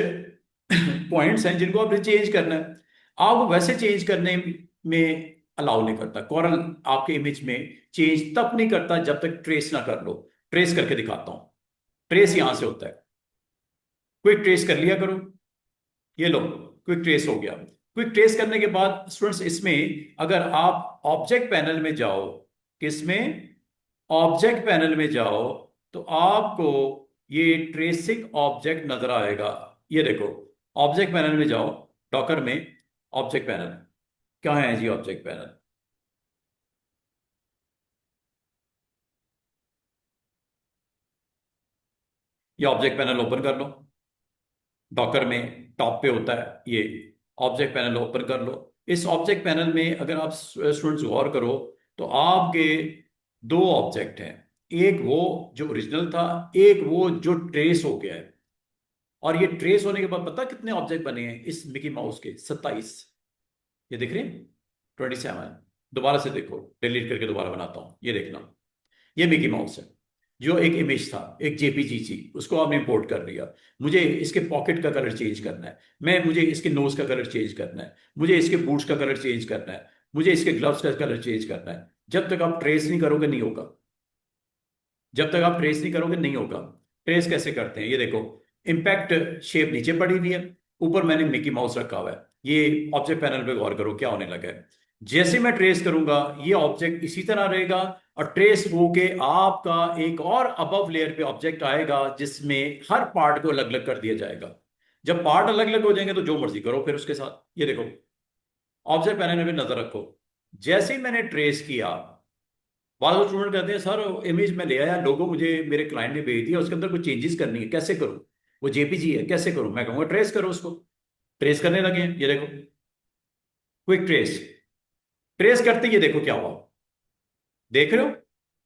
Speaker 1: पॉइंट्स हैं जिनको आपने चेंज करना है। आप वैसे चेंज करने में अलाउ नहीं करता। कॉरल आपके इमेज में चेंज तब नहीं करता जब तक ट्रेस ना कर लो। ट्रेस करके दिखाता हूं। ट्रेस यहां से होता है। क्विक ट्रेस कर लिया करो। ये लो, क्विक ट्रेस हो गया। क्विक ट्रेस करने के बाद स्टूडेंट्स इसमें अगर आप ऑब्जेक्ट पैनल में जाओ, किसमें, ऑब्जेक्ट पैनल में जाओ, तो आपको ये ट्रेसिंग ऑब्जेक्ट नजर आएगा। ये देखो, ऑब्जेक्ट पैनल में जाओ, डॉकर में ऑब्जेक्ट पैनल कहाँ है जी, ऑब्जेक्ट पैनल। ये ऑब्जेक्ट पैनल ओपन कर लो। डॉकर में टॉप पे होता है ये ऑब्जेक्ट पैनल, ओपन कर लो। इस ऑब्जेक्ट पैनल में अगर आप स्टूडेंट्स गौर करो तो आपके दो ऑब्जेक्ट हैं। एक वो जो ओरिजिनल था, एक वो जो ट्रेस हो गया है। और ये ट्रेस होने के बाद पता कितने ऑब्जेक्ट बने हैं इस मिकी माउस के, 27। ये दिख रहे हैं, 27। दोबारा से देखो, डिलीट करके दोबारा बनाता हूं, ये देखना। ये मिकी माउस है जो एक इमेज था, एक जेपीजी थी, उसको आपने इंपोर्ट कर लिया। मुझे इसके पॉकेट का कलर चेंज करना है, मुझे इसके नोज का कलर चेंज करना है, मुझे इसके बूट्स का कलर चेंज करना है, मुझे इसके ग्लव्स का कलर चेंज करना है। जब तक आप ट्रेस नहीं करोगे नहीं होगा। जब तक आप ट्रेस नहीं करोगे नहीं होगा। ट्रेस कैसे करते हैं, ये देखो, इम्पैक्ट शेप नीचे पड़ी हुई है, ऊपर मैंने मिकी माउस रखा हुआ है। ये ऑब्जेक्ट पैनल पे गौर करो क्या होने लगा है। जैसे मैं ट्रेस करूंगा ये ऑब्जेक्ट इसी तरह रहेगा, और ट्रेस होके आपका एक और अबव लेयर पे ऑब्जेक्ट आएगा जिसमें हर पार्ट को अलग अलग कर दिया जाएगा। जब पार्ट अलग अलग हो जाएंगे तो जो मर्जी करो फिर उसके साथ। ये देखो, ऑब्जेक्ट पैनल में नजर रखो। जैसे ही मैंने ट्रेस किया, बाद स्टूडेंट कहते हैं सर इमेज में ले आया, लोगो मुझे मेरे क्लाइंट ने भेज दिया, उसके अंदर कुछ चेंजेस करनी है, कैसे करूं, वो जेपीजी है कैसे करूं। मैं कहूंगा ट्रेस करो उसको। ट्रेस करने लगे हैं, ये देखो, क्विक ट्रेस। ट्रेस करते ये देखो क्या हुआ, देख रहे हो,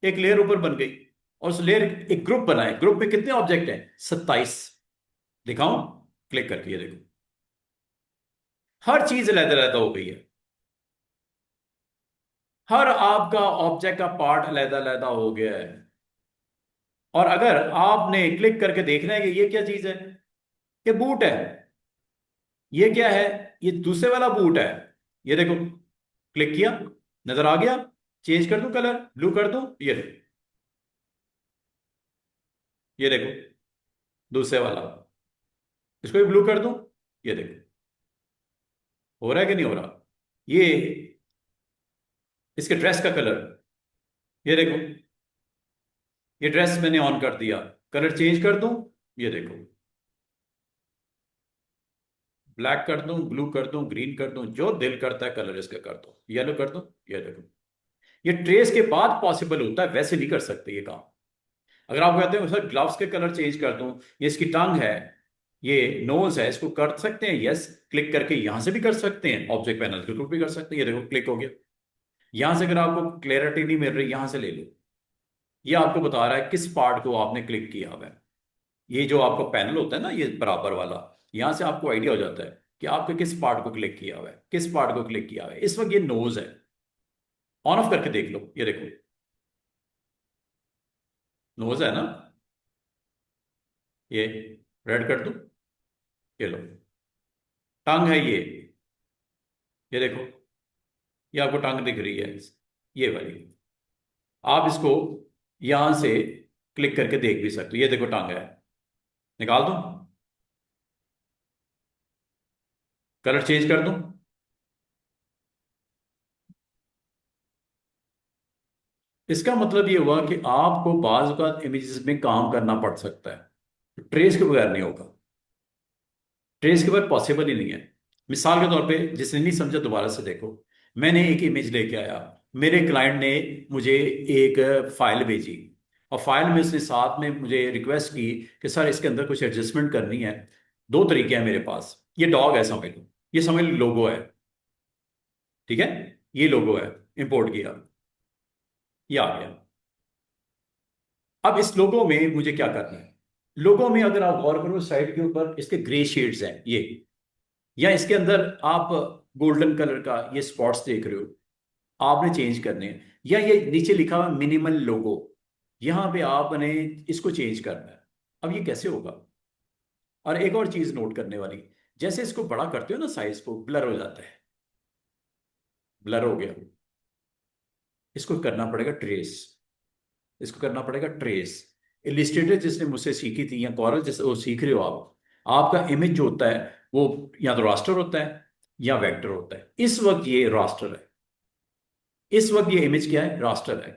Speaker 1: एक लेयर ऊपर बन गई, और उस लेयर एक ग्रुप बना है। ग्रुप में कितने ऑब्जेक्ट हैं, 27। दिखाऊं, क्लिक करके ये देखो, हर चीज अलग अलग हो गई है। हर आपका ऑब्जेक्ट का पार्ट अलग अलग हो गया है। और अगर आपने क्लिक करके देखना है कि ये क्या चीज है, ये बूट है, ये क्या है, ये दूसरे वाला बूट है। ये देखो, क्लिक किया, नजर आ गया। चेंज कर दूं कलर, ब्लू कर दूं, ये देखो, ये देखो दूसरे वाला, इसको भी ब्लू कर दूं, ये देखो, हो रहा है कि नहीं हो रहा। ये इसके ड्रेस का कलर, ये देखो, ये ड्रेस मैंने ऑन कर दिया, कलर चेंज कर दूं, ये देखो, ब्लैक कर दूं, ब्लू कर दूं, ग्रीन कर दूं, जो दिल करता है कलर इसका कर दो, येलो कर दूं, ये देखो। ये ट्रेस के बाद पॉसिबल होता है, वैसे नहीं कर सकते ये काम। अगर आप कहते हो सर ग्लव्स के कलर चेंज कर दूं, ये इसकी टंग है, ये नोज है, इसको कर सकते हैं, यस, क्लिक करके यहां से भी कर सकते हैं, ऑब्जेक्ट पैनल के थ्रू भी कर सकते हैं। ये देखो क्लिक हो गया। यहां से अगर आपको क्लैरिटी नहीं मिल रही, यहां से ले लो। ये आपको बता रहा है किस पार्ट को आपने क्लिक किया हुआ है। ये जो आपका पैनल होता है ना, ये बराबर वाला, यहां से आपको आइडिया हो जाता है कि आपके किस पार्ट को क्लिक किया हुआ है, किस पार्ट को क्लिक किया हुआ है। इस वक्त ये नोज है, ऑन ऑफ करके देख लो, ये देखो नोज है ना, ये रेड कर दो, ये लो। टंग है ये देखो, ये आपको टंग दिख रही है, ये वाली। आप इसको यहां से क्लिक करके देख भी सकते हो, ये देखो टंग है। निकाल दूं, कलर चेंज कर दूं। इसका मतलब ये हुआ कि आपको बाज का इमेजेस में काम करना पड़ सकता है, ट्रेस के बगैर नहीं होगा। ट्रेस के बगैर पॉसिबल ही नहीं है। मिसाल के तौर पे जिसने नहीं समझा दोबारा से देखो। मैंने एक इमेज लेके आया, मेरे क्लाइंट ने मुझे एक फाइल भेजी, और फाइल में उसने साथ में मुझे रिक्वेस्ट की कि सर इसके अंदर कुछ एडजस्टमेंट करनी है। दो तरीके हैं मेरे पास। ये डॉग है समझ लो, ये समझ लो लोगो है, ठीक है, ये लोगो है, इंपोर्ट किया, ये आ गया। अब इस लोगो में मुझे क्या करना है? लोगो में अगर आप गौर करो साइड के ऊपर इसके ग्रे शेड्स हैं ये, या इसके अंदर आप गोल्डन कलर का ये स्पॉट्स देख रहे हो, आपने चेंज करने हैं। या ये नीचे लिखा हुआ मिनिमल लोगो, यहां पे आपने इसको चेंज करना है। अब ये कैसे होगा? और एक और चीज नोट करने वाली, जैसे इसको बड़ा करते हो ना, साइज को, ब्लर हो जाता है, ब्लर हो गया। इसको करना पड़ेगा ट्रेस, इसको करना पड़ेगा ट्रेस। इलिस्ट्रेटर जिसने मुझसे सीखी थी, या कॉरल जिस वो सीख रहे हो आप, आपका इमेज जो होता है वो या तो रास्टर होता है या वेक्टर होता है। इस वक्त ये रास्टर है, इस वक्त ये इमेज क्या है? रास्टर है।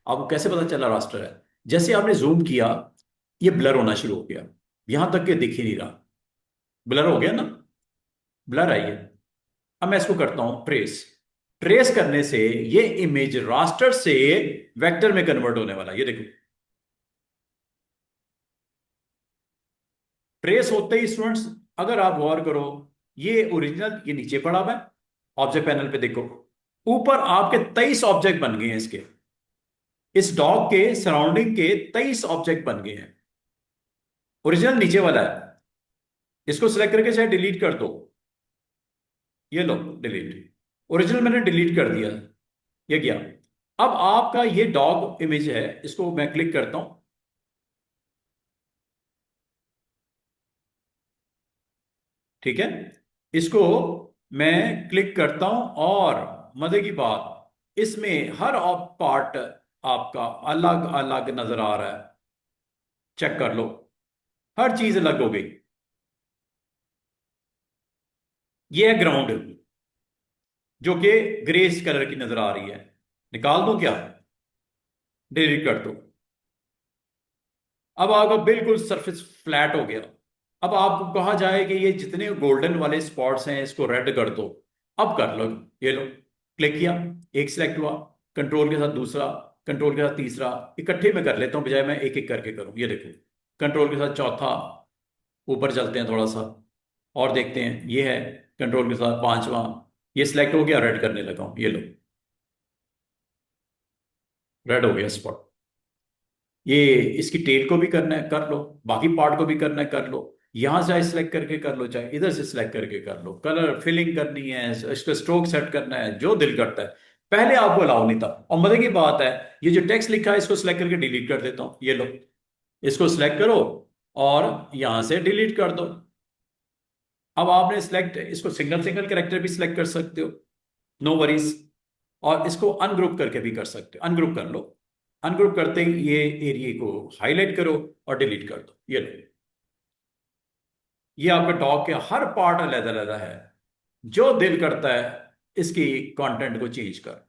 Speaker 1: आपको कैसे पता चला रास्टर है? जैसे आपने जूम किया, ये ब्लर होना शुरू हो गया, यहां तक कि दिख ही नहीं रहा, ब्लर हो गया ना, ब्लर आई है। अब मैं इसको करता हूं ट्रेस। ट्रेस करने से ये इमेज रास्टर से वेक्टर में कन्वर्ट होने वाला है, ये देखो। ट्रेस होते ही स्टूडेंट्स, अगर आप गौर करो, ये ओरिजिनल ये नीचे पड़ा हुआ है, ऑब्जेक्ट पैनल पे देखो, ऊपर आपके 23 ऑब्जेक्ट बन गए हैं इसके, इस डॉग के सराउंडिंग के 23 ऑब्जेक्ट बन गए हैं। ओरिजिनल नीचे वाला है, इसको सिलेक्ट करके चाहे डिलीट कर दो, ये लो डिलीट। ओरिजिनल मैंने डिलीट कर दिया, ये गया। अब आपका ये डॉग इमेज है, इसको मैं क्लिक करता हूं, ठीक है, इसको मैं क्लिक करता हूं, और मजे की बात, इसमें हर पार्ट आपका अलग अलग नजर आ रहा है। चेक कर लो, हर चीज अलग हो गई। ये है ग्राउंड, जो कि ग्रेस कलर की नजर आ रही है। निकाल दो क्या? डिलीट कर दो। अब आपका बिल्कुल सरफेस फ्लैट हो गया। अब आपको कहा जाए कि ये जितने गोल्डन वाले स्पॉट्स हैं इसको रेड कर दो। अब कर लो, ये लो, क्लिक किया, एक सिलेक्ट हुआ, कंट्रोल के साथ दूसरा, कंट्रोल के साथ तीसरा, इकट्ठे में कर लेता हूं बजाय मैं एक एक करके करूं। ये देखो, कंट्रोल के साथ चौथा, ऊपर चलते हैं थोड़ा सा और देखते हैं, ये है कंट्रोल के साथ पांचवा, ये सिलेक्ट हो गया, रेड करने लगा हूं, ये लो, रेड हो गया स्पॉट। ये इसकी टेल को भी करना है कर लो, बाकी पार्ट को भी करना है कर लो, यहां से सिलेक्ट करके कर लो, चाहे इधर से सिलेक्ट करके कर लो, कलर फिलिंग करनी है, इसका स्ट्रोक सेट करना है, जो दिल करता है। पहले आपको अलाउ नहीं था। और मजे की बात है, ये जो टेक्स्ट लिखा है इसको सिलेक्ट करके डिलीट कर देता हूं, ये लो, इसको सिलेक्ट करो और यहां से डिलीट कर दो। अब आपने सिलेक्ट, इसको सिंगल सिंगल कैरेक्टर भी सिलेक्ट कर सकते हो, नो वरीज। और इसको अनग्रुप करके भी कर सकते हो, अनग्रुप कर लो। अनग्रुप करते ही ये एरिया को हाईलाइट करो और डिलीट कर दो, ये लो। ये आपके डॉग के हर पार्ट अलग अलग है, जो दिल करता है इसकी कंटेंट को चेंज कर।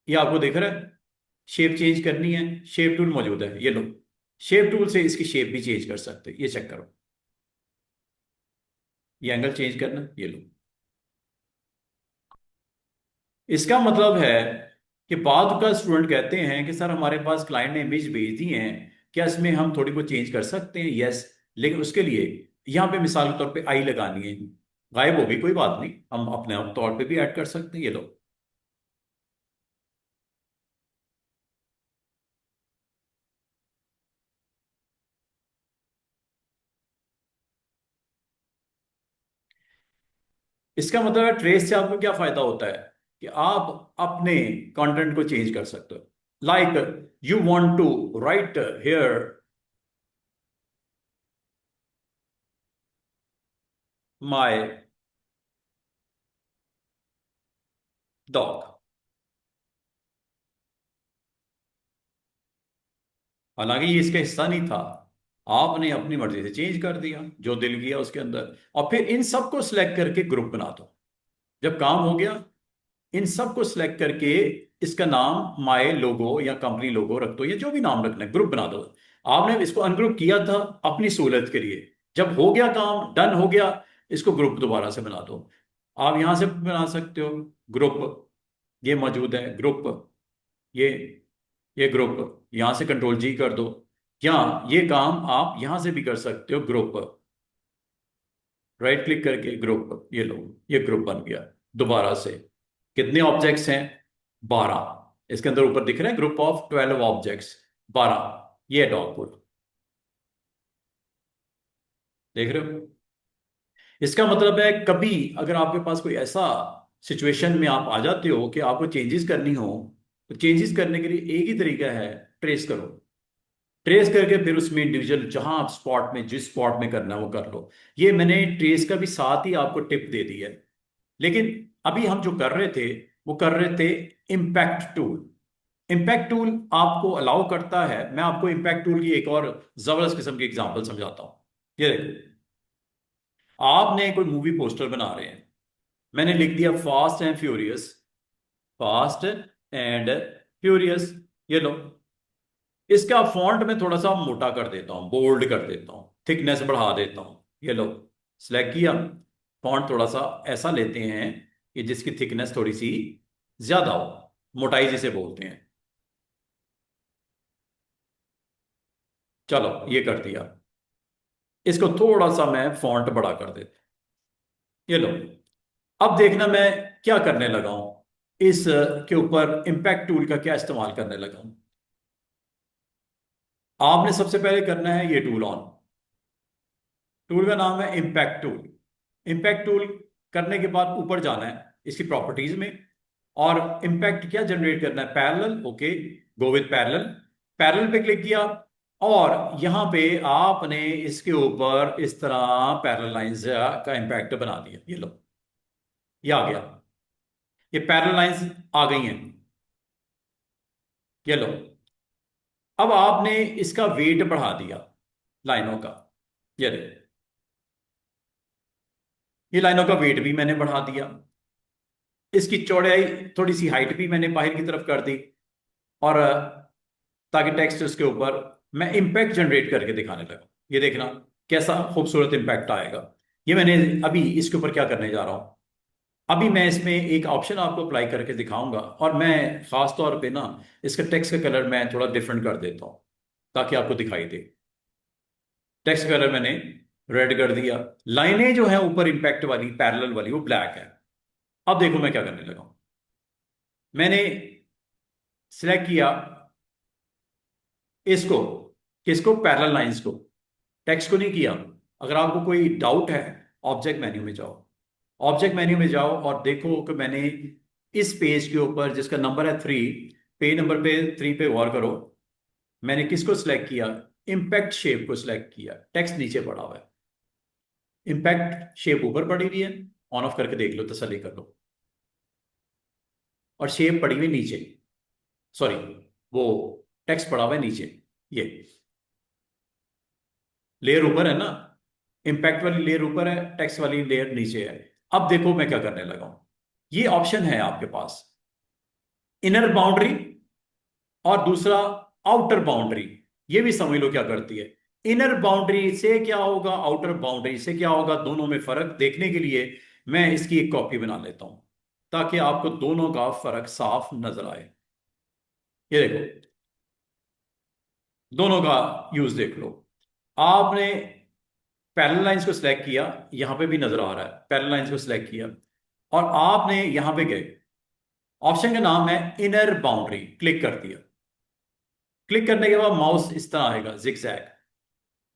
Speaker 1: ये आपको दिख रहा है, शेप चेंज करनी है, शेप टूल मौजूद है, ये लो, शेप टूल से इसकी शेप भी चेंज कर सकते हैं, ये चेक करो। ये एंगल चेंज करना, ये लो। इसका मतलब है कि बाद का स्टूडेंट कहते हैं कि सर हमारे पास क्लाइंट ने इमेज भेज दी है, क्या इसमें हम थोड़ी बहुत चेंज कर सकते हैं? यस, लेकिन उसके लिए यहाँ पे मिसाल के तौर पे आई लगानी है, गायब होगी कोई बात नहीं, हम अपने आप तौर पे भी ऐड कर सकते हैं, ये लो। इसका मतलब है ट्रेस से आपको क्या फायदा होता है कि आप अपने कंटेंट को चेंज कर सकते हो। Like you want to write here my dog, हालांकि ये इसका हिस्सा नहीं था, आपने अपनी मर्जी से चेंज कर दिया जो दिल किया उसके अंदर, और फिर इन सबको सिलेक्ट करके ग्रुप बना दो। जब काम हो गया, इन सबको सिलेक्ट करके इसका नाम माय लोगो या कंपनी लोगो रख दो, या जो भी नाम रखना है, ग्रुप बना दो। आपने इसको अनग्रुप किया था अपनी सहूलत के लिए, जब हो गया काम डन हो गया, इसको ग्रुप दोबारा से बना दो। आप यहां से बना सकते हो ग्रुप, ये मौजूद है ग्रुप, ये ये ग्रुप, यहां से कंट्रोल जी कर दो, या ये काम आप यहां से भी कर सकते हो ग्रुप, राइट क्लिक करके ग्रुप, ये लो, ये ग्रुप बन गया दोबारा से। कितने ऑब्जेक्ट्स हैं? 12। इसके अंदर ऊपर दिख रहे हैं ग्रुप ऑफ 12 ऑब्जेक्ट्स, 12। ये डॉगवुड, देख रहे हो? इसका मतलब है कभी अगर आपके पास कोई ऐसा सिचुएशन में आप आ जाते हो कि आपको चेंजेस करनी हो, तो चेंजेस करने के लिए एक ही तरीका है, ट्रेस करो। ट्रेस करके फिर उसमें इंडिविजुअल जहां आप स्पॉट में जिस स्पॉट में करना है वो कर लो। ये मैंने ट्रेस का भी साथ ही आपको टिप दे दी है। लेकिन अभी हम जो कर रहे थे वो कर रहे थे इम्पैक्ट टूल। इम्पैक्ट टूल आपको अलाउ करता है, मैं आपको इम्पैक्ट टूल की एक और जबरदस्त किस्म की एग्जांपल समझाता हूं। ये देखो, आपने कोई मूवी पोस्टर बना रहे हैं, मैंने लिख दिया fast and furious, fast and furious, ये लो। इसका फॉन्ट में थोड़ा सा मोटा कर देता हूं, बोल्ड कर देता हूं, थिकनेस बढ़ा देता हूं, ये लो। सिलेक्ट किया, फॉन्ट थोड़ा सा ऐसा लेते हैं कि जिसकी थिकनेस थोड़ी सी ज्यादा हो, मोटाई जिसे बोलते हैं। चलो ये कर दिया, इसको थोड़ा सा मैं फॉन्ट बड़ा कर देता, ये लो। अब देखना मैं क्या करने लगा हूं, इस के ऊपर इम्पैक्ट टूल का क्या इस्तेमाल करने लगा हूं। आपने सबसे पहले करना है ये टूल ऑन, टूल का नाम है इम्पैक्ट टूल। इम्पैक्ट टूल करने के बाद ऊपर जाना है इसकी प्रॉपर्टीज में, और इम्पैक्ट क्या जनरेट करना है, parallel, okay, go with parallel. Parallel पे क्लिक किया, और यहां पे आपने इसके ऊपर इस तरह पैरेलल लाइंस का इम्पैक्ट बना दिया, ये लो, ये आ गया, ये पैरेलल लाइंस आ गई हैं, ये लो। अब आपने इसका वेट बढ़ा दिया लाइनों का, ये देखो, ये लाइनों का वेट भी मैंने बढ़ा दिया, इसकी चौड़ाई, थोड़ी सी हाइट भी मैंने बाहर की तरफ कर दी, और ताकि टेक्स्ट उसके ऊपर मैं इंपैक्ट जनरेट करके दिखाने लगा। ये देखना कैसा खूबसूरत इंपैक्ट आएगा। ये मैंने अभी इसके ऊपर क्या करने जा रहा हूं, अभी मैं इसमें एक ऑप्शन आपको अप्लाई करके दिखाऊंगा, और मैं खास तौर पे ना इसका टेक्स्ट का कलर मैं थोड़ा डिफरेंट कर देता हूं ताकि आपको दिखाई दे। टेक्स्ट कलर मैंने रेड कर दिया, लाइनें जो है ऊपर इंपैक्ट वाली पैरेलल वाली वो ब्लैक है। अब देखो मैं क्या करने लगा हूं, मैंने सिलेक्ट किया इसको, किसको, पैरेलल लाइंस को, टेक्स्ट को नहीं किया। अगर आपको कोई डाउट है, ऑब्जेक्ट मेन्यू में जाओ, ऑब्जेक्ट मेन्यू में जाओ और देखो कि मैंने इस पेज के ऊपर जिसका नंबर है 3, पेज नंबर पे 3 पे गौर करो, मैंने किसको सिलेक्ट किया, इंपैक्ट शेप को सिलेक्ट किया, टेक्स्ट नीचे पड़ा हुआ है, इंपैक्ट शेप ऊपर पड़ी हुई है, ऑन ऑफ करके देख लो, तसल्ली कर लो, और शेप पड़ी हुई नीचे, सॉरी, वो टेक्स्ट पड़ा हुआ है नीचे, ये लेयर ऊपर है ना, इंपैक्ट वाली लेयर ऊपर है, टेक्स्ट वाली लेयर नीचे है। अब देखो मैं क्या करने लगा हूं, ये ऑप्शन है आपके पास, इनर बाउंड्री और दूसरा आउटर बाउंड्री। ये भी समझ लो क्या करती है, इनर बाउंड्री से क्या होगा, आउटर बाउंड्री से क्या होगा, दोनों में फर्क देखने के लिए मैं इसकी एक कॉपी बना लेता हूं ताकि आपको दोनों का फर्क साफ नजर आए। ये देखो, दोनों का यूज देख लो। आपने पैरेलल लाइंस को सिलेक्ट किया, यहां पे भी नजर आ रहा है, पैरेलल लाइंस को सिलेक्ट किया, और आपने यहां पे गए, ऑप्शन का नाम है इनर बाउंड्री, क्लिक कर दिया। क्लिक करने के बाद माउस इस तरह आएगा जिगजैग,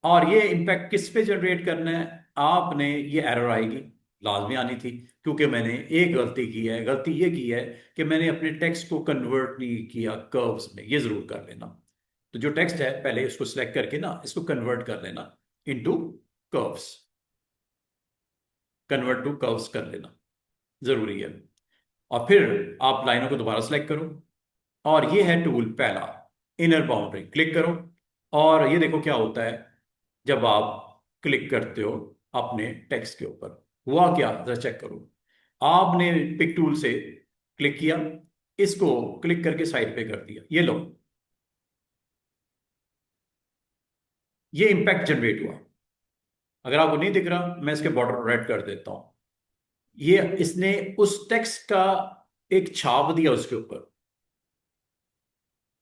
Speaker 1: और ये इंपैक्ट किस पे जनरेट करना है, आपने, ये एरर आएगी, लाजमी आनी थी, क्योंकि मैंने एक गलती की है। गलती ये की है कि मैंने अपने टेक्स्ट को कन्वर्ट नहीं किया कर्व्स में, ये जरूर कर लेना। तो जो टेक्स्ट है पहले इसको सिलेक्ट करके ना इसको कन्वर्ट कर लेना into curves, convert to curves कर लेना जरूरी है। और फिर आप लाइनों को दोबारा सिलेक्ट करो, और ये है टूल पहला, इनर बाउंड्री, क्लिक करो। और ये देखो क्या होता है जब आप क्लिक करते हो अपने टेक्स्ट के ऊपर, हुआ क्या जरा चेक करो। आपने पिक टूल से क्लिक किया, इसको क्लिक करके साइड पे कर दिया, ये लो, ये इंपैक्ट जनरेट हुआ। अगर आपको नहीं दिख रहा, मैं इसके बॉर्डर रेड कर देता हूं। ये इसने उस टेक्स्ट का एक छाप दिया उसके ऊपर,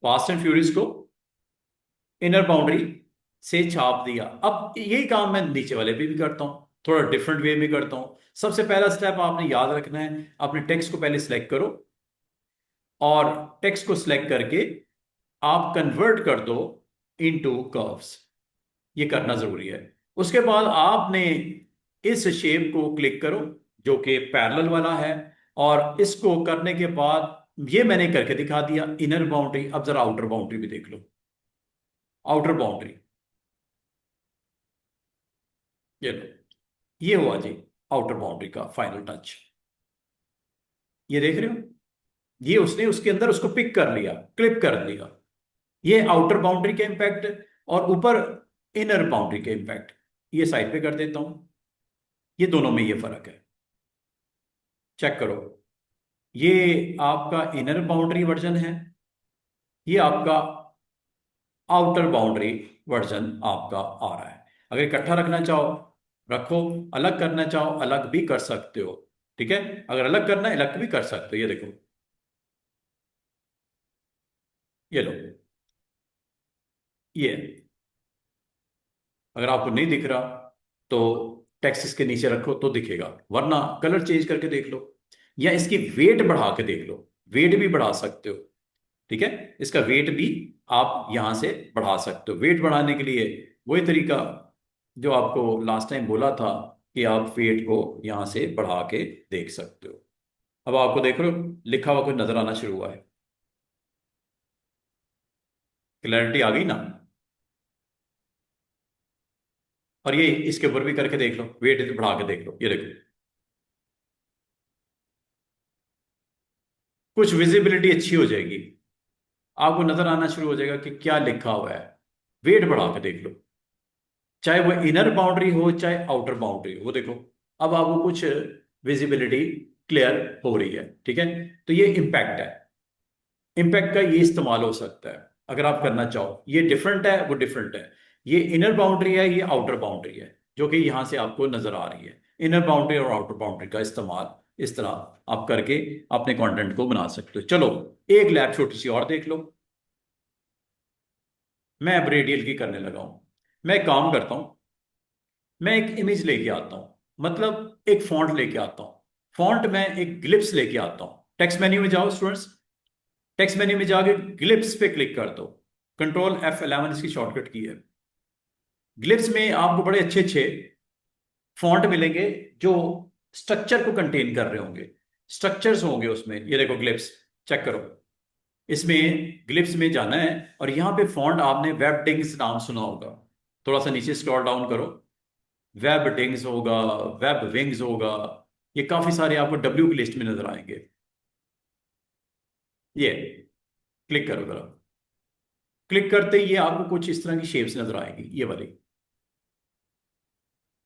Speaker 1: फास्ट एंड फ्यूरियस को इनर बाउंड्री से छाप दिया। अब यही काम मैं नीचे वाले पे भी करता हूं, थोड़ा डिफरेंट वे में करता हूं। सबसे पहला स्टेप आपने याद रखना है, अपने टेक्स्ट को पहले सिलेक्ट करो, और टेक्स्ट को सिलेक्ट करके आप कन्वर्ट कर दो इनटू कर्व्स, ये करना जरूरी है। उसके बाद आपने इस शेप को क्लिक करो जो कि पैरेलल वाला है, और इसको करने के बाद ये मैंने करके दिखा दिया इनर बाउंड्री। अब जरा आउटर बाउंड्री भी देख लो, आउटर बाउंड्री, ये लो, ये हुआ जी आउटर बाउंड्री का फाइनल टच। ये देख रहे हो, ये उसने उसके अंदर उसको पिक कर लिया, क्लिप कर लिया। ये आउटर बाउंड्री के इंपैक्ट, और ऊपर इनर बाउंड्री के इंपैक्ट। ये साइड पे कर देता हूं, ये दोनों में ये फर्क है, चेक करो। ये आपका इनर बाउंड्री वर्जन है, ये आपका आउटर बाउंड्री वर्जन आपका आ रहा है। अगर इकट्ठा रखना चाहो रखो, अलग करना चाहो अलग भी कर सकते हो, ठीक है। अगर अलग करना है अलग भी कर सकते हो, ये देखो, ये लो, ये अगर आपको नहीं दिख रहा तो टेक्स्ट इसके नीचे रखो तो दिखेगा, वरना कलर चेंज करके देख लो, या इसकी वेट बढ़ा के देख लो, वेट भी बढ़ा सकते हो, ठीक है। इसका वेट भी आप यहां से बढ़ा सकते हो। वेट बढ़ाने के लिए वही तरीका जो आपको लास्ट टाइम बोला था कि आप वेट को यहां से बढ़ा के देख सकते हो। अब आपको देख रहे हो लिखा हुआ कुछ नजर आना शुरू हुआ है, क्लैरिटी आ गई ना। और ये इसके ऊपर भी करके देख लो, वेट बढ़ा के देख लो, ये देखो, कुछ विजिबिलिटी अच्छी हो जाएगी, आपको नजर आना शुरू हो जाएगा कि क्या लिखा हुआ है। वेट बढ़ा के देख लो, चाहे वो इनर बाउंड्री हो चाहे आउटर बाउंड्री हो, वो देखो अब आपको कुछ विजिबिलिटी क्लियर हो रही है, ठीक है। तो ये इंपैक्ट है, इंपैक्ट का ये इस्तेमाल हो सकता है अगर आप करना चाहो। ये डिफरेंट है, वो डिफरेंट है, ये इनर बाउंड्री है, ये आउटर बाउंड्री है, जो कि यहां से आपको नजर आ रही है। इनर बाउंड्री और आउटर बाउंड्री का इस्तेमाल इस तरह आप करके अपने कंटेंट को बना सकते हो। चलो एक लैब छोटी सी और देख लो। मैं अब रेडियल की करने लगा हूं। मैं एक काम करता हूं, मैं एक इमेज लेके आता हूं, मतलब एक फॉन्ट लेके आता हूं। फॉन्ट में एक ग्लिप्स लेके आता हूं। टेक्स्ट मेन्यू में जाओ स्टूडेंट्स, टेक्स्ट मेन्यू में जाके ग्लिप्स पे क्लिक कर दो, कंट्रोल F11 इसकी शॉर्टकट की है। ग्लिप्स में आपको बड़े अच्छे अच्छे फॉन्ट मिलेंगे जो स्ट्रक्चर को कंटेन कर रहे होंगे, स्ट्रक्चर्स होंगे उसमें। ये देखो ग्लिप्स, चेक करो, इसमें ग्लिप्स में जाना है, और यहां पे फॉन्ट आपने वेब डिंग्स नाम सुना होगा, थोड़ा सा नीचे स्क्रॉल डाउन करो, वेब डिंग्स होगा, वेब विंग्स होगा, ये काफी सारे आपको डब्ल्यू की लिस्ट में नजर आएंगे। ये क्लिक करो जरा, क्लिक करते ही ये आपको कुछ इस तरह की शेप्स नजर आएंगी, ये वाली।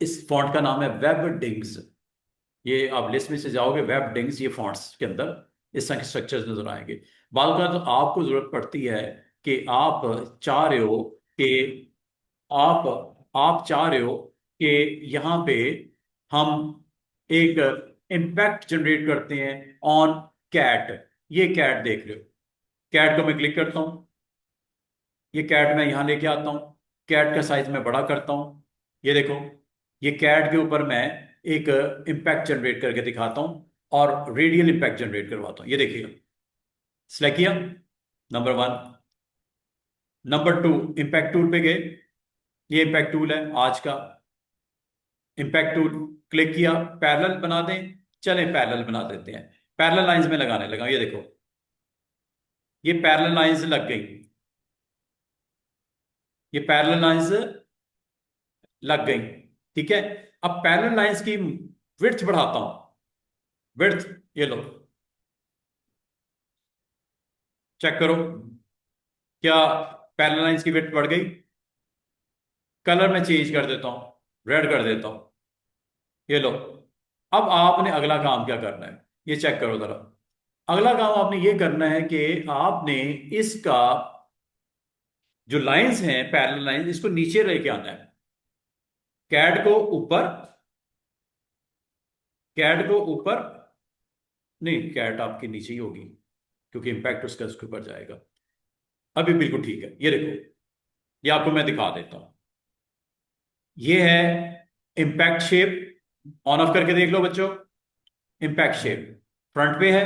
Speaker 1: इस फॉन्ट का नाम है वेब डिंग्स। ये आप लिस्ट में से जाओगे, वेब डिंग्स, ये फॉन्ट्स के अंदर इस तरह के स्ट्रक्चर्स नजर आएंगे। बाल का तो आपको जरूरत पड़ती है कि आप चाह रहे हो कि आप आप चाह रहे हो कि यहाँ पे हम एक इम्पैक्ट जनरेट करते हैं ऑन कैट। ये कैट देख रहे हो, कैट को मैं क्लिक करता हूं, ये कैट मैं यहां लेके आता हूं, कैट का साइज मैं बड़ा करता हूं। ये देखो, ये कैट के ऊपर मैं एक इम्पैक्ट जनरेट करके दिखाता हूं और रेडियल इम्पैक्ट जनरेट करवाता हूं। ये देखिएगा, सिलेक्ट किया, नंबर 1। नंबर 2, इम्पैक्ट टूल पे गए, ये इम्पैक्ट टूल है आज का। इम्पैक्ट टूल क्लिक किया, पैरेलल बना दें, चलें पैरेलल बना देते हैं। पैरेलल लाइंस में लगाने लगा, ये देखो, ये पैरेलल लाइंस लग गई, ये पैरेलल लाइंस लग गई। ठीक है, अब पैरेलल लाइंस की विड्थ बढ़ाता हूं, विड्थ, ये लो, चेक करो, क्या पैरेलल लाइंस की विड्थ बढ़ गई? कलर मैं चेंज कर देता हूं, रेड कर देता हूं, ये लो। अब आपने अगला काम क्या करना है, ये चेक करो जरा। अगला काम आपने ये करना है कि आपने इसका जो लाइंस हैं, पैरेलल लाइंस, इसको नीचे लेके आना है। कैड को ऊपर, कैड को ऊपर, नहीं, कैट आपकी नीचे ही होगी क्योंकि इंपैक्ट उसका उसके ऊपर जाएगा। अभी बिल्कुल ठीक है, ये देखो, ये आपको मैं दिखा देता हूं। ये है इम्पैक्ट शेप, ऑन ऑफ करके देख लो बच्चों। इम्पैक्ट शेप फ्रंट पे है,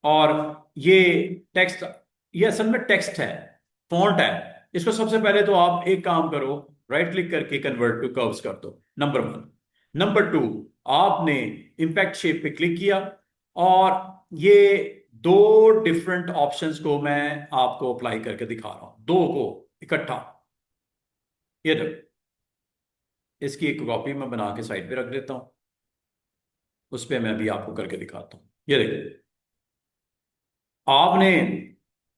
Speaker 1: और ये टेक्स्ट, ये असल में टेक्स्ट है, फॉन्ट है। इसको सबसे पहले तो आप एक काम करो, राइट क्लिक करके कन्वर्ट टू कर्व्स कर दो, नंबर 1। नंबर 2, आपने इम्पैक्ट शेप पे क्लिक किया, और ये दो डिफरेंट ऑप्शंस को मैं आपको अप्लाई करके दिखा रहा हूं, दो को इकट्ठा। ये देखो, इसकी एक कॉपी मैं बना के साइड पे रख देता हूं, उस पर मैं अभी आपको करके दिखाता हूं। ये देखो, आपने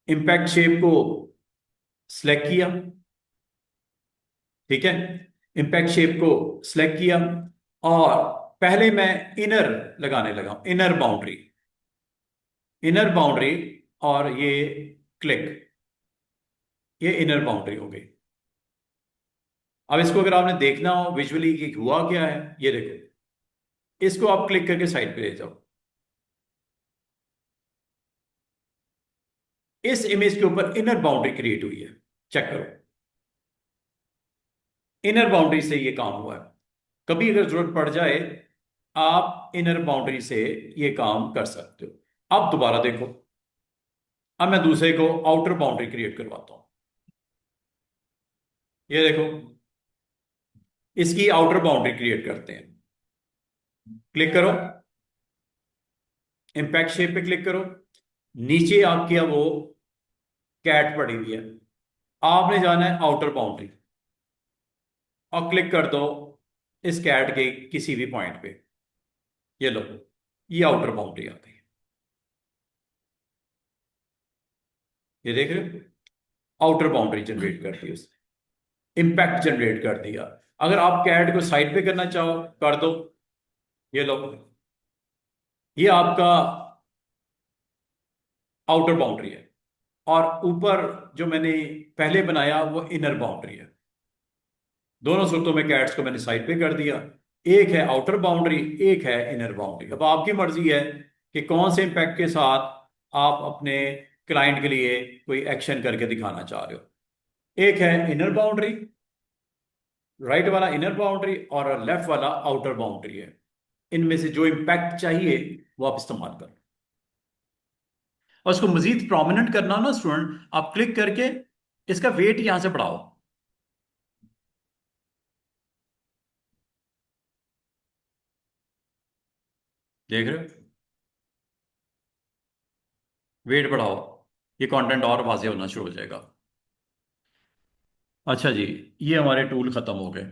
Speaker 1: इम्पैक्ट शेप को सिलेक्ट किया, ठीक है, इम्पैक्ट शेप को सिलेक्ट किया, और पहले मैं इनर लगाने लगा, इनर बाउंड्री, इनर बाउंड्री, और ये क्लिक, ये इनर बाउंड्री हो गई। अब इसको अगर आपने देखना हो विजुअली कि हुआ क्या है, ये देखो, इसको आप क्लिक करके साइड पे ले जाओ, इस इमेज के ऊपर इनर बाउंड्री क्रिएट हुई है, चेक करो, इनर बाउंड्री से ये काम हुआ है। कभी अगर जरूरत पड़ जाए, आप इनर बाउंड्री से ये काम कर सकते हो। अब दोबारा देखो, अब मैं दूसरे को आउटर बाउंड्री क्रिएट करवाता हूं। ये देखो, इसकी आउटर बाउंड्री क्रिएट करते हैं। क्लिक करो, इंपैक्ट शेप पे क्लिक करो, नीचे आपकी वो कैट पड़ी हुई है, आपने जाना है आउटर बाउंड्री, और क्लिक कर दो इस कैट के किसी भी पॉइंट पे। ये लो, ये आउटर बाउंड्री आ गई, ये देख रहे हो, आउटर बाउंड्री जनरेट कर दी उसने, इंपैक्ट जनरेट कर दिया। अगर आप कैट को साइड पे करना चाहो, कर दो, ये लो, ये आपका आउटर बाउंड्री है, और ऊपर जो मैंने पहले बनाया वो इनर बाउंड्री है। दोनों सूरतों में कैट्स को मैंने साइड पे कर दिया, एक है आउटर बाउंड्री, एक है इनर बाउंड्री। अब आपकी मर्जी है कि कौन से इंपैक्ट के साथ आप अपने क्लाइंट के लिए कोई एक्शन करके दिखाना चाह रहे हो। एक है इनर बाउंड्री, राइट वाला इनर बाउंड्री, और लेफ्ट वाला आउटर बाउंड्री है। इनमें से जो इंपैक्ट चाहिए वो आप इस्तेमाल करो। और इसको मजीद प्रोमिनेंट करना ना स्टूडेंट, आप क्लिक करके इसका वेट यहां से बढ़ाओ, देख रहे हो, वेट बढ़ाओ, ये कंटेंट और वाज़ेह होना शुरू हो जाएगा। अच्छा जी, ये हमारे टूल खत्म हो गए।